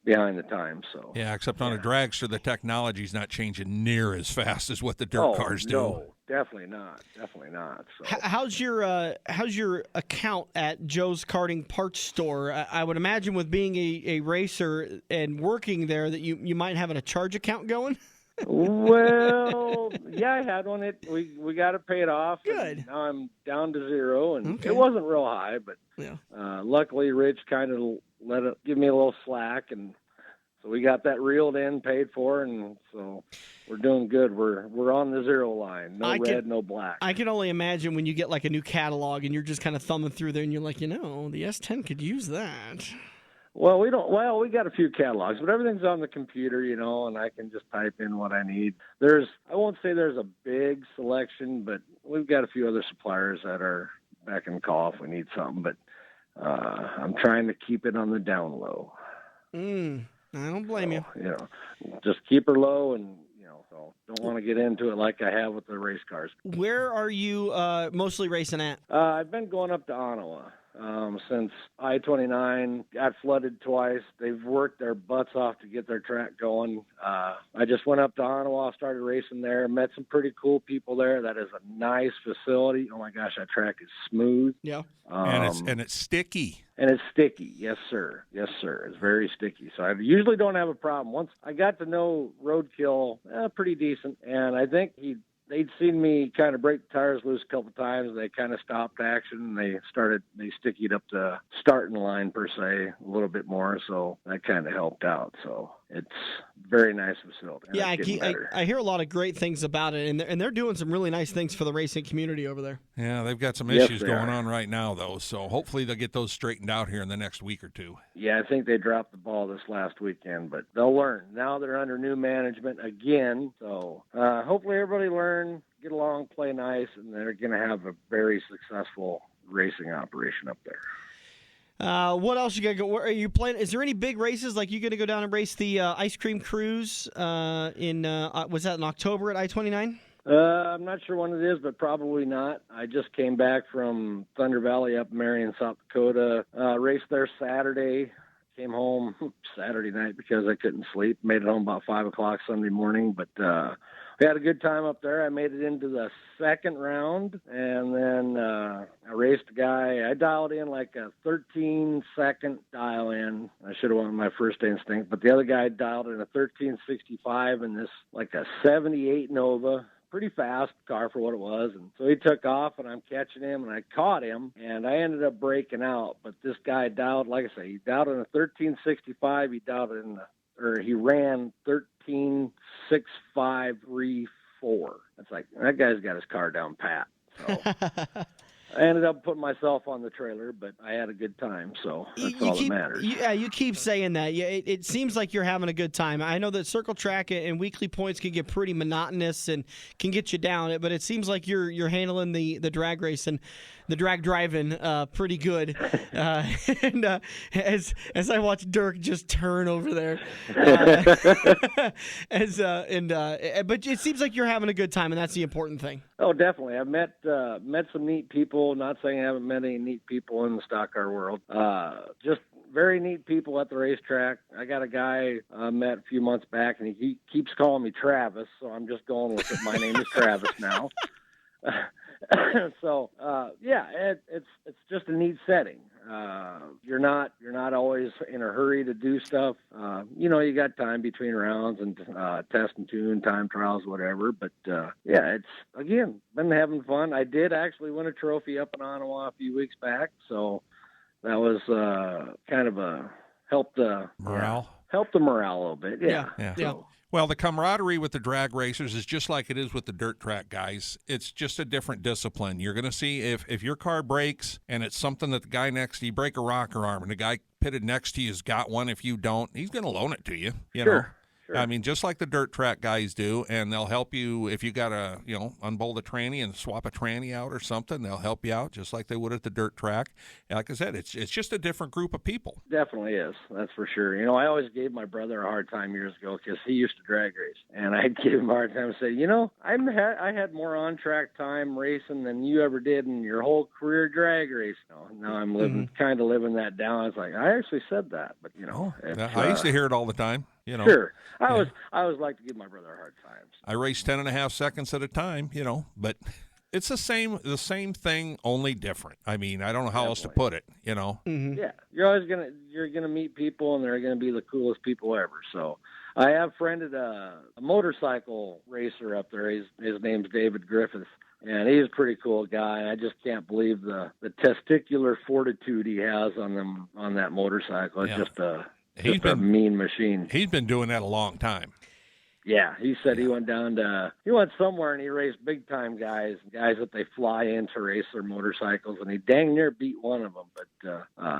behind the time. So yeah, except on a dragster, the technology's not changing near as fast as what the dirt cars do. No. Definitely not. So. How's your account at Joe's Karting Parts Store? I would imagine with being a racer and working there that you might have a charge account going. Well, yeah, I had one. We got it paid off. Good. Now I'm down to zero, and it wasn't real high, but luckily Rich kind of let it give me a little slack, and so we got that reeled in, paid for, and so we're doing good. We're on the zero line. No red, no black. I can only imagine when you get like a new catalog and you're just kind of thumbing through there and you're like, the S10 could use that. Well, we don't. Well, we got a few catalogs, but everything's on the computer, and I can just type in what I need. I won't say there's a big selection, but we've got a few other suppliers that are back and call if we need something. But I'm trying to keep it on the down low. I don't blame you. Just keep her low, and so don't want to get into it like I have with the race cars. Where are you mostly racing at? I've been going up to Ottawa since I-29 got flooded twice. They've worked their butts off to get their track going. I just went up to Ottawa, started racing there, met some pretty cool people there. That is a nice facility. Oh my gosh, that track is smooth. Yeah. And it's sticky. And it's sticky. Yes, sir. It's very sticky. So I usually don't have a problem. Once I got to know Roadkill pretty decent, and I think they'd seen me kind of break the tires loose a couple of times. They kind of stopped action. They stickied up the starting line per se a little bit more. So that kind of helped out. So it's very nice facility. Yeah, I I hear a lot of great things about it, and they're doing some really nice things for the racing community over there. Yeah, they've got some issues going on right now, though, so hopefully they'll get those straightened out here in the next week or two. Yeah, I think they dropped the ball this last weekend, but they'll learn. Now they're under new management again, so hopefully everybody learn, get along, play nice, and they're going to have a very successful racing operation up there. What else you got to go? Where are you playing? Is there any big races? Like you going to go down and race the ice cream cruise was that in October at I-29? I'm not sure when it is, but probably not. I just came back from Thunder Valley up in Marion, South Dakota. Raced there Saturday. Came home Saturday night because I couldn't sleep. Made it home about 5 o'clock Sunday morning, but we had a good time up there. I made it into the second round, and then I raced a guy. I dialed in like a 13-second dial-in. I should have went with my first instinct, but the other guy dialed in a 1365 in this like a 78 Nova. Pretty fast car for what it was, and so he took off, and I'm catching him, and I caught him, and I ended up breaking out. But this guy dialed, like I say, he dialed in a 1365. He ran 13.6534. It's like that guy's got his car down pat. So I ended up putting myself on the trailer, but I had a good time, so that's all that matters. You keep saying that. Yeah, it seems like you're having a good time. I know that circle track and weekly points can get pretty monotonous and can get you down, but it seems like you're handling the drag race and the drag driving pretty good. And as I watch Dirk just turn over there, but it seems like you're having a good time, and that's the important thing. Oh, definitely. I've met some neat people. Not saying I haven't met any neat people in the stock car world. Just very neat people at the racetrack. I got a guy I met a few months back, and he keeps calling me Travis, so I'm just going with it. My name is Travis now. So it's just a neat setting. You're not always in a hurry to do stuff. You got time between rounds and test and tune, time trials, whatever. But it's again been having fun. I did actually win a trophy up in Ottawa a few weeks back, so that was kind of helped the morale a little bit. Yeah. So, well, the camaraderie with the drag racers is just like it is with the dirt track guys. It's just a different discipline. You're going to see if your car breaks and it's something that the guy next to you, break a rocker arm, and the guy pitted next to you has got one. If you don't, he's going to loan it to you. You know? Sure. I mean, just like the dirt track guys do, and they'll help you if you got to, unbolt a tranny and swap a tranny out or something. They'll help you out just like they would at the dirt track. And like I said, it's just a different group of people. Definitely is. That's for sure. I always gave my brother a hard time years ago because he used to drag race, and I'd give him a hard time and say, I had more on-track time racing than you ever did in your whole career drag race. Now I'm living that down. It's like, I actually said that, but I used to hear it all the time. Sure. I always like to give my brother a hard time. I race 10.5 seconds at a time, but it's the same thing, only different. I mean, I don't know how else to put it, Mm-hmm. Yeah, you're gonna meet people, and they're gonna be the coolest people ever. So, I have friended a motorcycle racer up there. His name's David Griffiths, and he's a pretty cool guy. I just can't believe the testicular fortitude he has on that motorcycle. It's just a mean machine. He's been doing that a long time. Yeah, he said he went somewhere and he raced big time guys that they fly in to race their motorcycles, and he dang near beat one of them. But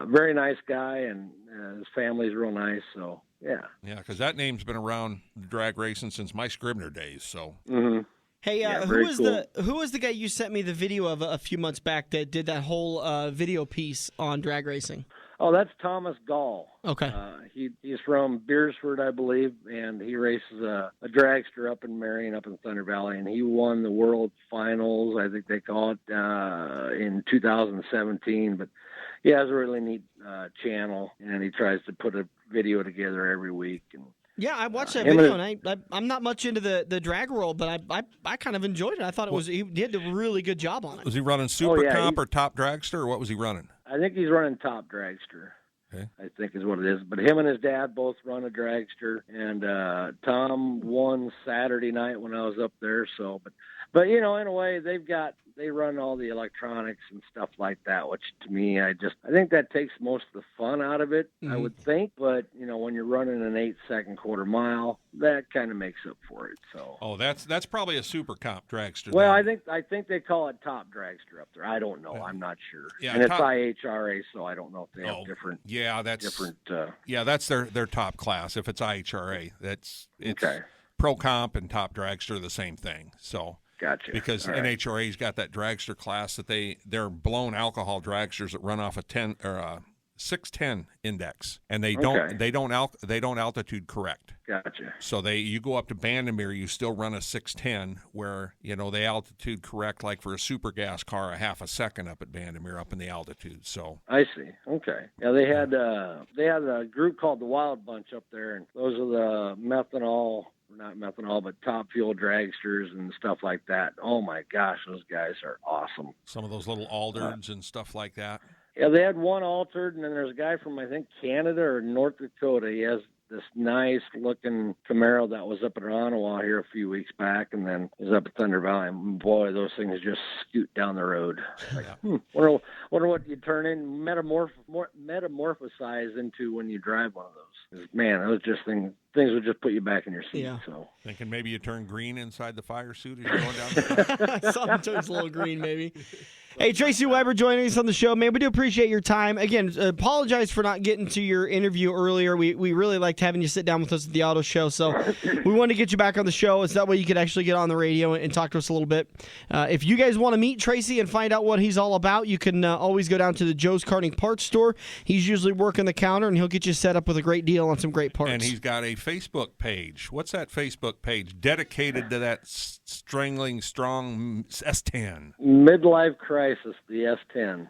very nice guy, and his family's real nice. So yeah, because that name's been around drag racing since my Scribner days. So. Mm-hmm. Hey, who was the guy you sent me the video of a few months back that did that whole video piece on drag racing? Oh, that's Thomas Gall. Okay. He's from Beersford, I believe, and he races a dragster up in Marion, up in Thunder Valley, and he won the World Finals, I think they call it, in 2017. But he has a really neat channel, and he tries to put a video together every week. And yeah, I watched that video, and I'm not much into the drag world, but I kind of enjoyed it. I thought he did a really good job on it. Was he running Super Comp or Top Dragster, or what was he running? I think he's running Top Dragster. Okay. I think is what it is. But him and his dad both run a dragster, and Tom won fun Saturday night when I was up there. So, but in a way, they run all the electronics and stuff like that, which to me, I think that takes most of the fun out of it, I would think. But, when you're running an 8-second quarter mile, that kind of makes up for it. So. Oh, that's probably a super comp dragster. Well, I think they call it top dragster up there. I don't know. I'm not sure. Yeah, and it's IHRA, so I don't know if they have different. Yeah, that's different. That's their top class. If it's IHRA, it's okay. Pro Comp and top dragster are the same thing. So. Gotcha. Because NHRA's got that dragster class that they're blown alcohol dragsters that run off a 10 or a 610 index, and they don't altitude correct. Gotcha. So you go up to Bandimere, you still run a 610 where they altitude correct, like for a super gas car, a half a second up at Bandimere up in the altitude. So I see. Okay. Yeah, they had a group called the Wild Bunch up there, and those are the not methanol, but top fuel dragsters and stuff like that. Oh my gosh, those guys are awesome. Some of those little Alderns and stuff like that. Yeah, they had one altered, and then there's a guy from, I think, Canada or North Dakota. He has this nice-looking Camaro that was up at Ottawa here a few weeks back, and then is up at Thunder Valley. And boy, those things just scoot down the road. Like, wonder what you turn in, metamorphosize into when you drive one of those. Man, those just things would just put you back in your seat. Yeah. So thinking maybe you turn green inside the fire suit as you're going down the Something turns a little green, maybe. Hey, Tracy Weber joining us on the show, man. We do appreciate your time. Again, apologize for not getting to your interview earlier. We really liked having you sit down with us at the auto show, so we wanted to get you back on the show. So that way you could actually get on the radio and talk to us a little bit. If you guys want to meet Tracy and find out what he's all about, you can always go down to the Joe's Karting Parts store. He's usually working the counter, and he'll get you set up with a great deal on some great parts. And he's got a Facebook page. What's that Facebook page dedicated to that strangling strong S10? Midlife crisis, the S10.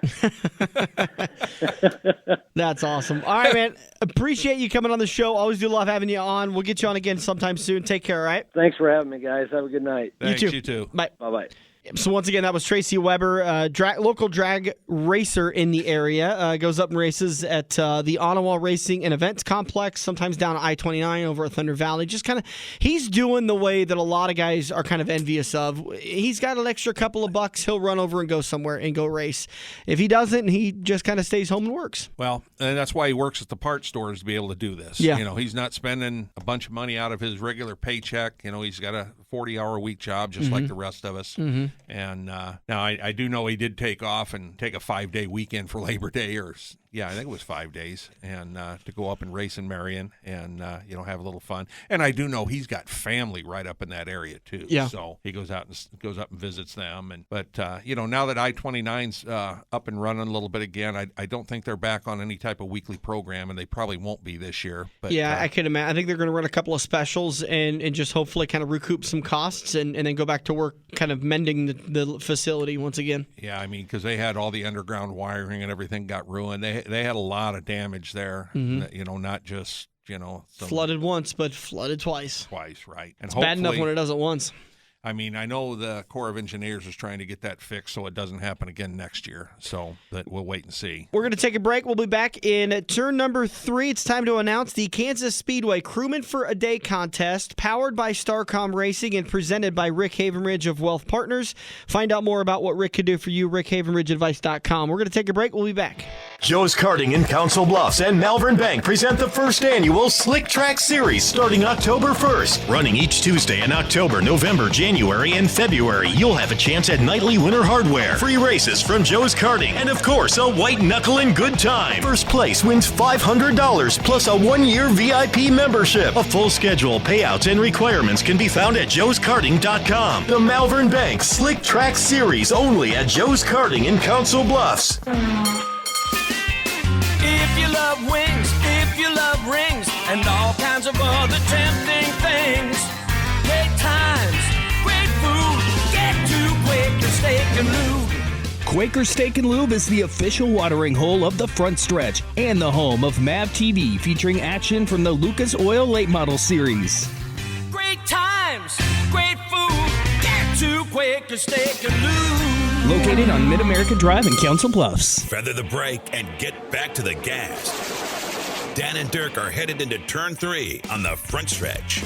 That's awesome. All right, man. Appreciate you coming on the show. Always do love having you on. We'll get you on again sometime soon. Take care, all right? Thanks for having me, guys. Have a good night. Thanks, you too. Bye. Bye-bye. So once again, that was Tracy Weber, local drag racer in the area. Goes up and races at the Ottawa Racing and Events Complex, sometimes down at I-29 over at Thunder Valley. Just kind of, he's doing the way that a lot of guys are kind of envious of. He's got an extra couple of bucks. He'll run over and go somewhere and go race. If he doesn't, he just kind of stays home and works. Well, and that's why he works at the parts stores to be able to do this. Yeah. He's not spending a bunch of money out of his regular paycheck. He's got a 40-hour-a-week job just like the rest of us. Mm-hmm. And now I do know he did take off and take a 5-day weekend for Labor Day, I think it was 5 days, and to go up and race in Marion and have a little fun. And I do know he's got family right up in that area too. Yeah. So he goes up and visits them. But now that I-29's up and running a little bit again, I don't think they're back on any type of weekly program, and they probably won't be this year. But yeah, I can imagine. I think they're going to run a couple of specials and just hopefully kind of recoup some costs and then go back to work, kind of mending the facility once again. Yeah, I mean, because they had all the underground wiring and everything got ruined. They had a lot of damage there. Mm-hmm. Not just flooded once, but flooded twice. Twice, right? And it's bad enough when it does it once. I mean, I know the Corps of Engineers is trying to get that fixed so it doesn't happen again next year. So we'll wait and see. We're going to take a break. We'll be back in turn number 3. It's time to announce the Kansas Speedway Crewman For A Day contest, powered by Starcom Racing and presented by Rick Havenridge of Wealth Partners. Find out more about what Rick could do for you, rickhavenridgeadvice.com. We're going to take a break. We'll be back. Joe's Karting in Council Bluffs and Malvern Bank present the first annual Slick Track Series starting October 1st. Running each Tuesday in October, November, January, and February, you'll have a chance at nightly winter hardware, free races from Joe's Karting, and of course, a white knuckle and good time. First place wins $500 plus a 1-year VIP membership. A full schedule, payouts, and requirements can be found at joeskarting.com. The Malvern Bank Slick Track Series only at Joe's Karting in Council Bluffs. If you love wings, if you love rings, and all kinds of other tempting things, great times, great food, get to Quaker Steak and Lube. Quaker Steak and Lube is the official watering hole of the front stretch and the home of MAV TV, featuring action from the Lucas Oil Late Model Series. Great times, great food, get to Quaker Steak and Lube. Located on Mid-America Drive in Council Bluffs. Feather the brake and get back to the gas. Dan and Dirk are headed into turn 3 on the front stretch.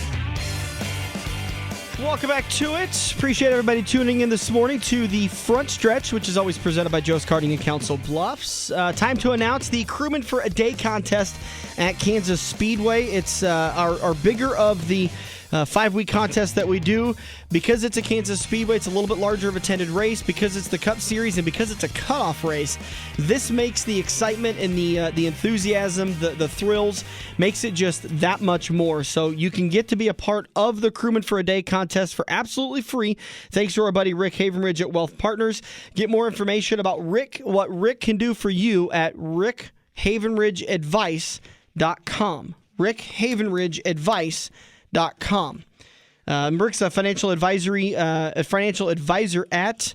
Welcome back to it. Appreciate everybody tuning in this morning to the Front Stretch, which is always presented by Joe's Karting in Council Bluffs. Time to announce the Crewman For A Day contest at Kansas Speedway. It's our bigger of the 5-week contest that we do. Because it's a Kansas Speedway, it's a little bit larger of attended race. Because it's the Cup Series and because it's a cutoff race, this makes the excitement and the enthusiasm, the thrills, makes it just that much more. So you can get to be a part of the Crewman For A Day contest for absolutely free, thanks to our buddy Rick Havenridge at Wealth Partners. Get more information about Rick, what Rick can do for you at rickhavenridgeadvice.com. rickhavenridgeadvice.com. Rick's a financial advisor at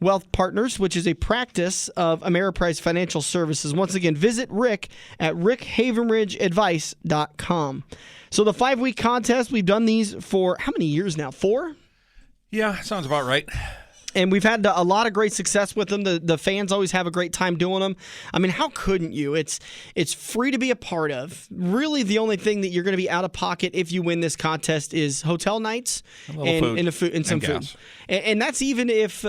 Wealth Partners, which is a practice of Ameriprise Financial Services. Once again, visit Rick at rickhavenridgeadvice.com. So the 5-week contest, we've done these for how many years now? 4? Yeah, sounds about right. And we've had a lot of great success with them. The fans always have a great time doing them. I mean, how couldn't you? It's free to be a part of. Really, the only thing that you're going to be out of pocket if you win this contest is hotel nights and some food. And that's even if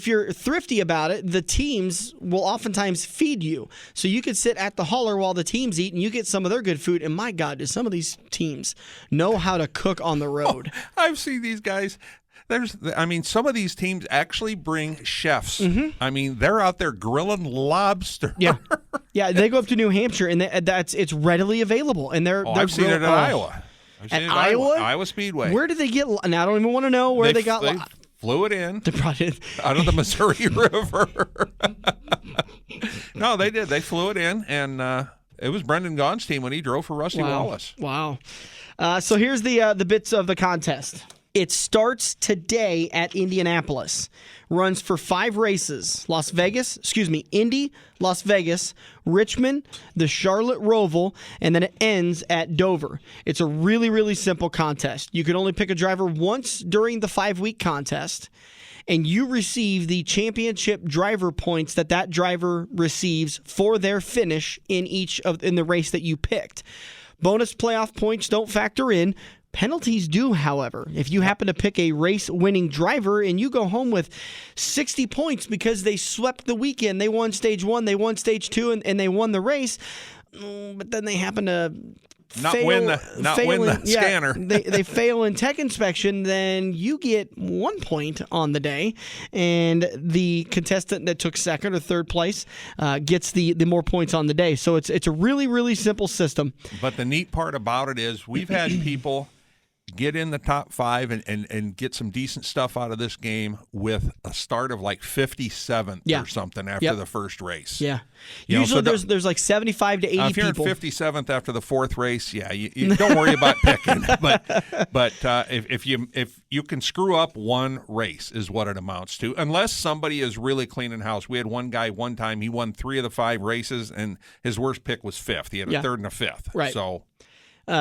you're thrifty about it, the teams will oftentimes feed you. So you could sit at the hauler while the teams eat, and you get some of their good food. And my God, do some of these teams know how to cook on the road? Oh, I've seen these guys. Some of these teams actually bring chefs. Mm-hmm. I mean, they're out there grilling lobster. Yeah, they go up to New Hampshire, and it's readily available. And I've seen it in Iowa. I've seen it in Iowa? Iowa Speedway. Where did they get? And I don't even want to know where they got. They flew it in. They brought it out of the Missouri River. No, they did. They flew it in, and it was Brendan Gaughan's team when he drove for Rusty Wallace. Wow. So here's the bits of the contest. It starts today at Indianapolis. Runs for 5 races. Indy, Las Vegas, Richmond, the Charlotte Roval, and then it ends at Dover. It's a really, really simple contest. You can only pick a driver once during the 5-week contest, and you receive the championship driver points that driver receives for their finish in the race that you picked. Bonus playoff points don't factor in. Penalties do, however. If you happen to pick a race-winning driver and you go home with 60 points because they swept the weekend, they won stage 1, they won stage 2, and they won the race, but then they happen to win the scanner. They fail in tech inspection, then you get 1 point on the day, and the contestant that took second or third place gets the more points on the day. So it's a really, really simple system. But the neat part about it is we've had people get in the top 5 and get some decent stuff out of this game with a start of like 57th or something after the first race. Yeah. Usually there's like 75 to 80 if you're people. in 57th after the 4th race, you don't worry about picking. But if you can screw up one race is what it amounts to, unless somebody is really cleaning house. We had one guy one time, he won 3 of the 5 races, and his worst pick was 5th. He had a 3rd and a 5th. Right. So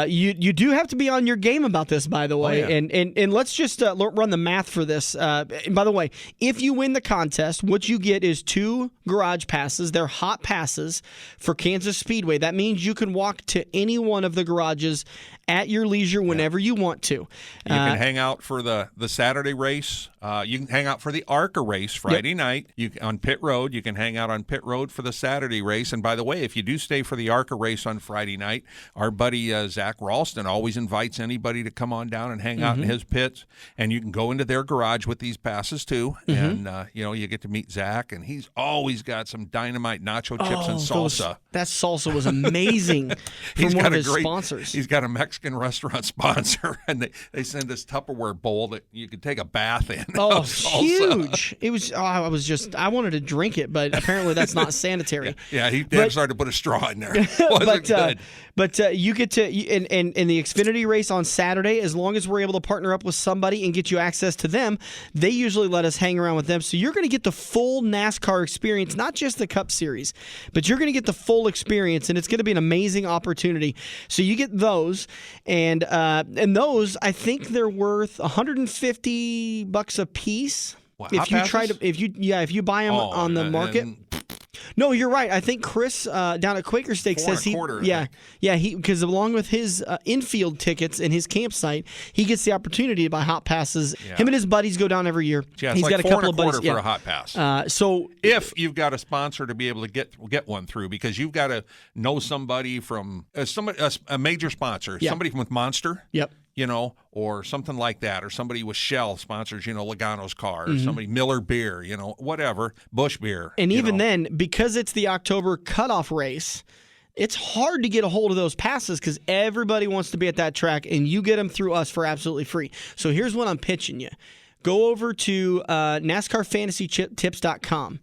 you do have to be on your game about this, by the way. And let's just run the math for this. And by the way, if you win the contest, what you get is 2 garage passes. They're hot passes for Kansas Speedway. That means you can walk to any one of the garages at your leisure whenever you want to. You can hang out for the Saturday race. You can hang out for the ARCA race Friday night. On pit road, you can hang out on pit road for the Saturday race. And by the way, if you do stay for the ARCA race on Friday night, our buddy Zach Ralston always invites anybody to come on down and hang out in his pits. And you can go into their garage with these passes too. And you get to meet Zach, and he's always got some dynamite nacho chips and salsa. That salsa was amazing from one of his sponsors. He's got a Mexican restaurant sponsor, and they send this Tupperware bowl that you could take a bath in. Oh, huge! It was. I wanted to drink it, but apparently that's not sanitary. He started to put a straw in there. It wasn't good. But you get to in the Xfinity race on Saturday, as long as we're able to partner up with somebody and get you access to them, they usually let us hang around with them. So you're going to get the full NASCAR experience, not just the Cup Series, but you're going to get the full experience, and it's going to be an amazing opportunity. So you get those, and those, I think they're worth $150 a piece. What, if you buy them on the market. No, you're right. I think Chris down at Quaker Steak says because along with his infield tickets and his campsite, he gets the opportunity to buy hot passes. Yeah. Him and his buddies go down every year. Yeah, he's like got a couple of buddies for a hot pass. So if you've got a sponsor to be able to get one through, because you've got to know somebody from a major sponsor, somebody with Monster. Yep. Or something like that, or somebody with Shell sponsors, Logano's car, or somebody Miller Beer, whatever, Busch Beer. And even then, because it's the October cutoff race, it's hard to get a hold of those passes because everybody wants to be at that track, and you get them through us for absolutely free. So here's what I'm pitching you. Go over to NASCARFantasyTips.com.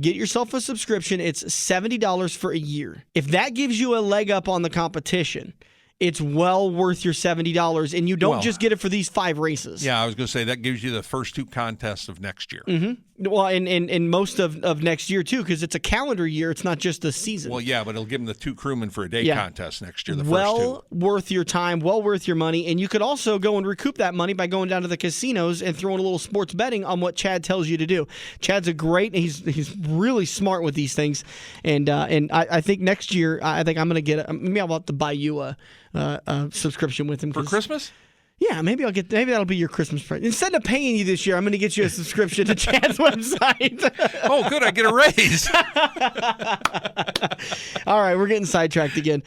Get yourself a subscription. It's $70 for a year. If that gives you a leg up on the competition, it's well worth your $70, and you don't just get it for these 5 races. Yeah, I was going to say that gives you the first 2 contests of next year. Mm-hmm. Well, and most of next year, too, because it's a calendar year. It's not just a season. Well, yeah, but it'll give them the 2 Crewman For A Day contests next year, the first 2. Well worth your time, well worth your money, and you could also go and recoup that money by going down to the casinos and throwing a little sports betting on what Chad tells you to do. Chad's he's really smart with these things, and I think next year, I think I'm going to get maybe I'll have to buy you a subscription with him. For Christmas? Yeah, maybe that'll be your Christmas present. Instead of paying you this year, I'm going to get you a subscription to Chad's website. Oh, good, I get a raise. All right, we're getting sidetracked again.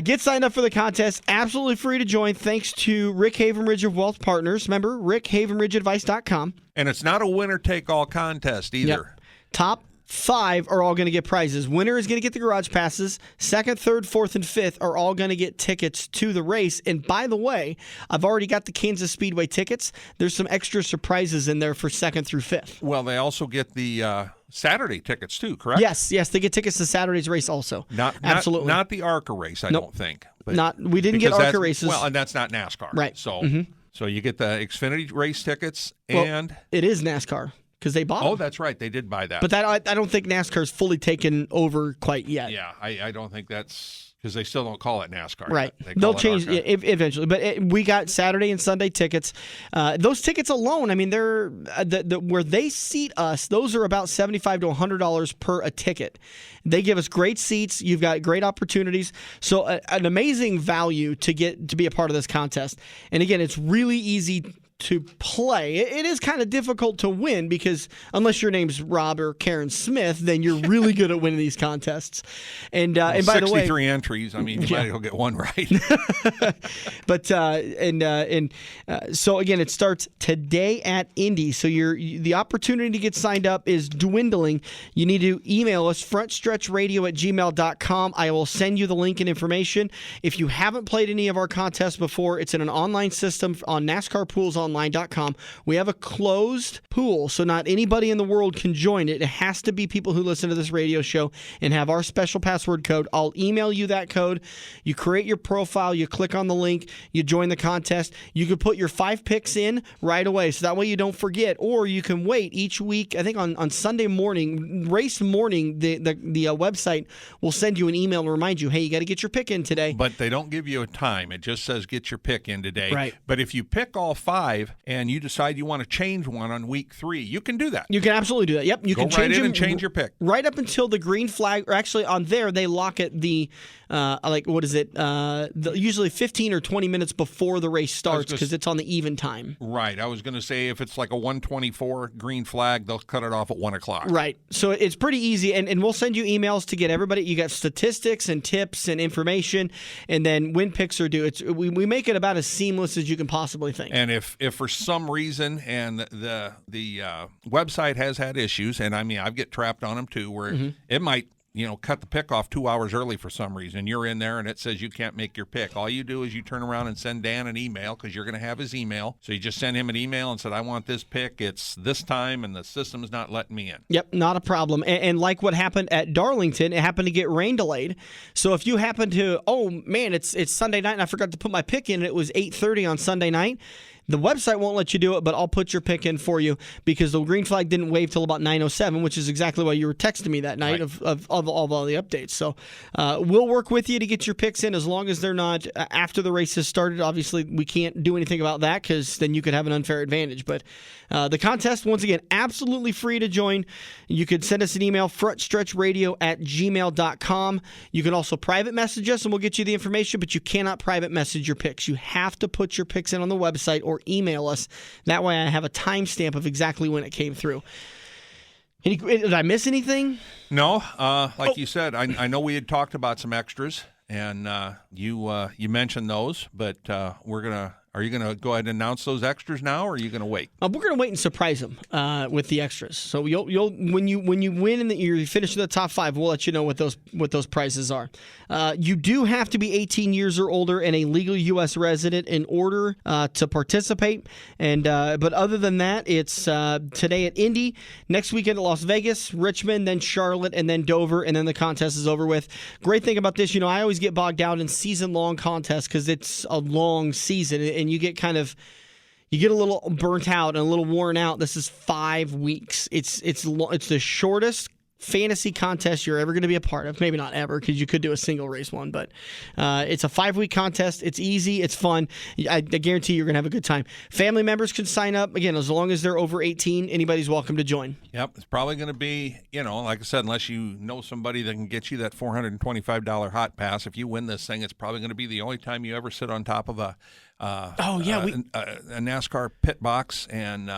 Get signed up for the contest. Absolutely free to join. Thanks to Rick Havenridge of Wealth Partners. Remember, rickhavenridgeadvice.com. And it's not a winner-take-all contest either. Yep. Top 5 are all going to get prizes. Winner is going to get the garage passes. 2nd, 3rd, 4th, and 5th are all going to get tickets to the race. And by the way, I've already got the Kansas Speedway tickets. There's some extra surprises in there for 2nd through 5th. Well, they also get the Saturday tickets too, correct? Yes, they get tickets to Saturday's race also. Absolutely. Not the ARCA race, I don't think. But we didn't get ARCA races. Well, and that's not NASCAR. Right. So, so you get the Xfinity race tickets and... Well, it is NASCAR. Because they bought them. Oh, that's right. They did buy that. But I don't think NASCAR's fully taken over quite yet. Yeah, I don't think that's because they still don't call it NASCAR. Right. They'll change it eventually. But we got Saturday and Sunday tickets. Those tickets alone, I mean, they're where they seat us, those are about $75 to $100 per a ticket. They give us great seats. You've got great opportunities. So an amazing value to be a part of this contest. And again, it's really easy to play. It is kind of difficult to win because unless your name's Rob or Karen Smith, then you're really good at winning these contests. And by the way, 63 entries. I mean, you might as well get one right. But so again, it starts today at Indy. So the opportunity to get signed up is dwindling. You need to email us frontstretchradio@gmail.com. I will send you the link and information. If you haven't played any of our contests before, it's in an online system on NASCARPoolsOnline.com. We have a closed pool, so not anybody in the world can join it. It has to be people who listen to this radio show and have our special password code. I'll email you that code. You create your profile, you click on the link, you join the contest. You can put your 5 picks in right away, so that way you don't forget. Or you can wait each week. I think on Sunday morning, race morning, the website will send you an email and remind you, hey, you got to get your pick in today. But they don't give you a time. It just says get your pick in today. Right. But if you pick all 5 and you decide you want to change one on week 3, you can do that. You can absolutely do that. Yep, you can change right in them and change your pick right up until the green flag. Or actually, on there they lock it usually 15 or 20 minutes before the race starts because it's on the even time. Right. I was going to say if it's like a 1:24 green flag, they'll cut it off at 1 o'clock. Right. So it's pretty easy, and we'll send you emails to get everybody. You got statistics and tips and information, and then when picks are due. We make it about as seamless as you can possibly think. And if for some reason and the website has had issues, and I mean I get trapped on them too, where it might cut the pick off 2 hours early for some reason. You're in there and it says you can't make your pick. All you do is you turn around and send Dan an email because you're going to have his email. So you just send him an email and said, I want this pick. It's this time and the system's not letting me in. Yep, not a problem. And like what happened at Darlington, it happened to get rain delayed. So if you happen to, oh man, it's Sunday night and I forgot to put my pick in and it was 8:30 on Sunday night, The website won't let you do it, but I'll put your pick in for you because the green flag didn't wave till about 9:07, which is exactly why you were texting me that night of all the updates. So we'll work with you to get your picks in as long as they're not after the race has started. Obviously, we can't do anything about that because then you could have an unfair advantage. But the contest, once again, absolutely free to join. You could send us an email, frontstretchradio@gmail.com. You can also private message us, and we'll get you the information, but you cannot private message your picks. You have to put your picks in on the website or email us. That way I have a timestamp of exactly when it came through. Did I miss anything? No. You said, I know we had talked about some extras, and you mentioned those, but are you going to go ahead and announce those extras now, or are you going to wait? We're going to wait and surprise them with the extras. So you'll when you win and you finish in the top 5, we'll let you know what those prizes are. You do have to be 18 years or older and a legal U.S. resident in order to participate. And but other than that, it's today at Indy, next weekend at Las Vegas, Richmond, then Charlotte, and then Dover, and then the contest is over with. Great thing about this, I always get bogged down in season-long contests because it's a long season, and you get a little burnt out and a little worn out. This is 5 weeks. It's the shortest fantasy contest you're ever going to be a part of. Maybe not ever, because you could do a single race one, but it's a 5-week contest. It's easy. It's fun. I guarantee you're going to have a good time. Family members can sign up. Again, as long as they're over 18, anybody's welcome to join. Yep. It's probably going to be, like I said, unless you know somebody that can get you that $425 hot pass. If you win this thing, it's probably going to be the only time you ever sit on top of a NASCAR pit box and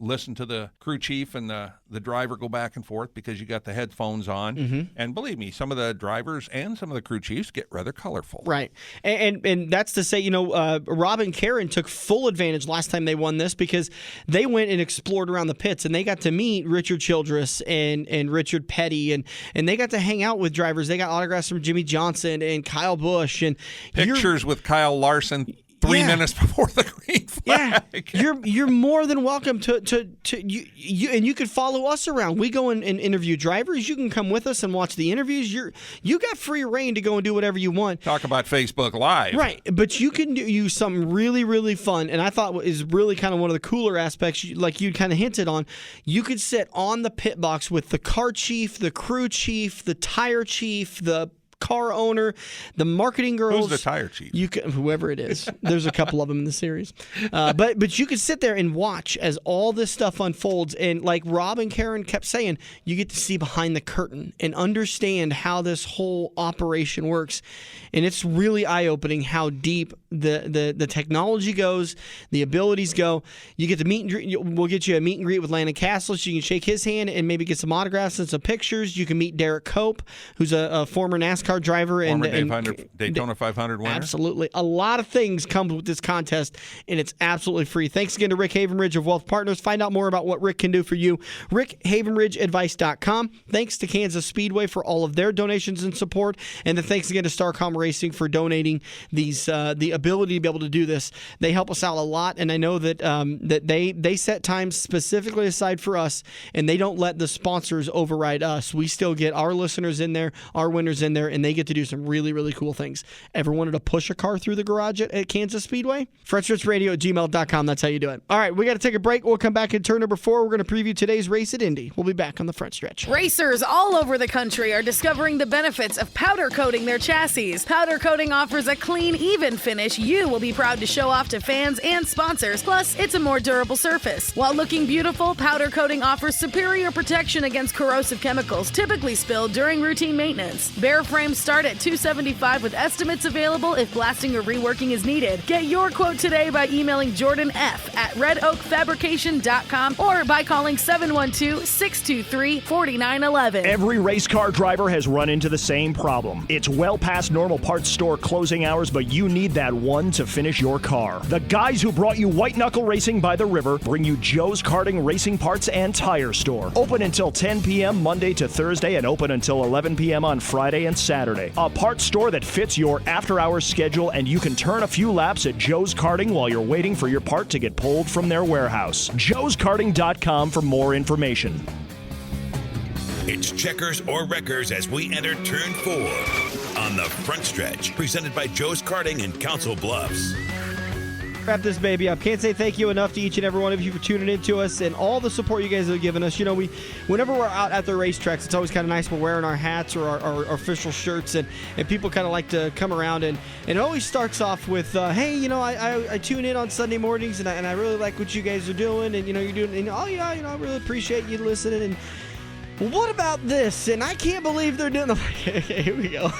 listen to the crew chief and the driver go back and forth because you got the headphones on. Mm-hmm. And believe me, some of the drivers and some of the crew chiefs get rather colorful. Right. And that's to say, Rob and Karen took full advantage last time they won this because they went and explored around the pits and they got to meet Richard Childress and Richard Petty and they got to hang out with drivers. They got autographs from Jimmy Johnson and Kyle Busch and pictures with Kyle Larson. 3 minutes before the green flag. Yeah, you're more than welcome to you and you could follow us around. We go and interview drivers. You can come with us and watch the interviews. You got free reign to go and do whatever you want. Talk about Facebook Live, right? But you can do something really, really fun. And I thought is really kind of one of the cooler aspects, like you kind of hinted on. You could sit on the pit box with the car chief, the crew chief, the tire chief, the car owner, the marketing girls. Who's the tire chief? Whoever it is. There's a couple of them in the series. But you can sit there and watch as all this stuff unfolds. And like Rob and Karen kept saying, you get to see behind the curtain and understand how this whole operation works. And it's really eye-opening how deep the technology goes, the abilities go. You get to meet and greet. We'll get you a meet and greet with Landon Castle so you can shake his hand and maybe get some autographs and some pictures. You can meet Derek Cope, who's a former NASCAR driver and Daytona 500 winner. Absolutely. A lot of things come with this contest, and it's absolutely free. Thanks again to Rick Havenridge of Wealth Partners. Find out more about what Rick can do for you. RickHavenridgeAdvice.com. Thanks to Kansas Speedway for all of their donations and support, and then thanks again to Starcom Racing for donating these the ability to be able to do this. They help us out a lot, and I know that that they set times specifically aside for us, and they don't let the sponsors override us. We still get our listeners in there, our winners in there, and they get to do some really, really cool things. Ever wanted to push a car through the garage at Kansas Speedway? FrontStretchRadio@gmail.com. That's how you do it. All right, we got to take a break. We'll come back in turn number 4. We're going to preview today's race at Indy. We'll be back on the Front Stretch. Racers all over the country are discovering the benefits of powder coating their chassis. Powder coating offers a clean, even finish you will be proud to show off to fans and sponsors. Plus, it's a more durable surface. While looking beautiful, powder coating offers superior protection against corrosive chemicals typically spilled during routine maintenance. Bare frames start at $275 with estimates available if blasting or reworking is needed. Get your quote today by emailing Jordan F. at redoakfabrication.com or by calling 712-623-4911. Every race car driver has run into the same problem. It's well past normal parts store closing hours, but you need that one to finish your car. The guys who brought you white knuckle racing by the river bring you Joe's Karting Racing Parts and Tire Store. Open until 10 p.m. Monday to Thursday and open until 11 p.m. on Friday and Saturday. A parts store that fits your after-hours schedule, and you can turn a few laps at Joe's Karting while you're waiting for your part to get pulled from their warehouse. joeskarting.com for more information. It's checkers or wreckers as we enter turn 4 on the Front Stretch, presented by Joe's Karting in Council Bluffs. Wrap this baby up. Can't say thank you enough to each and every one of you for tuning in to us and all the support you guys have given us. You know, whenever we're out at the racetracks, it's always kind of nice. We're wearing our hats or our official shirts, and people kind of like to come around, and it always starts off with, hey, you know, I tune in on Sunday mornings, and I really like what you guys are doing, and, you know, you're doing, and, oh, yeah, you know, I really appreciate you listening, and well, what about this? And I can't believe they're doing okay, here we go.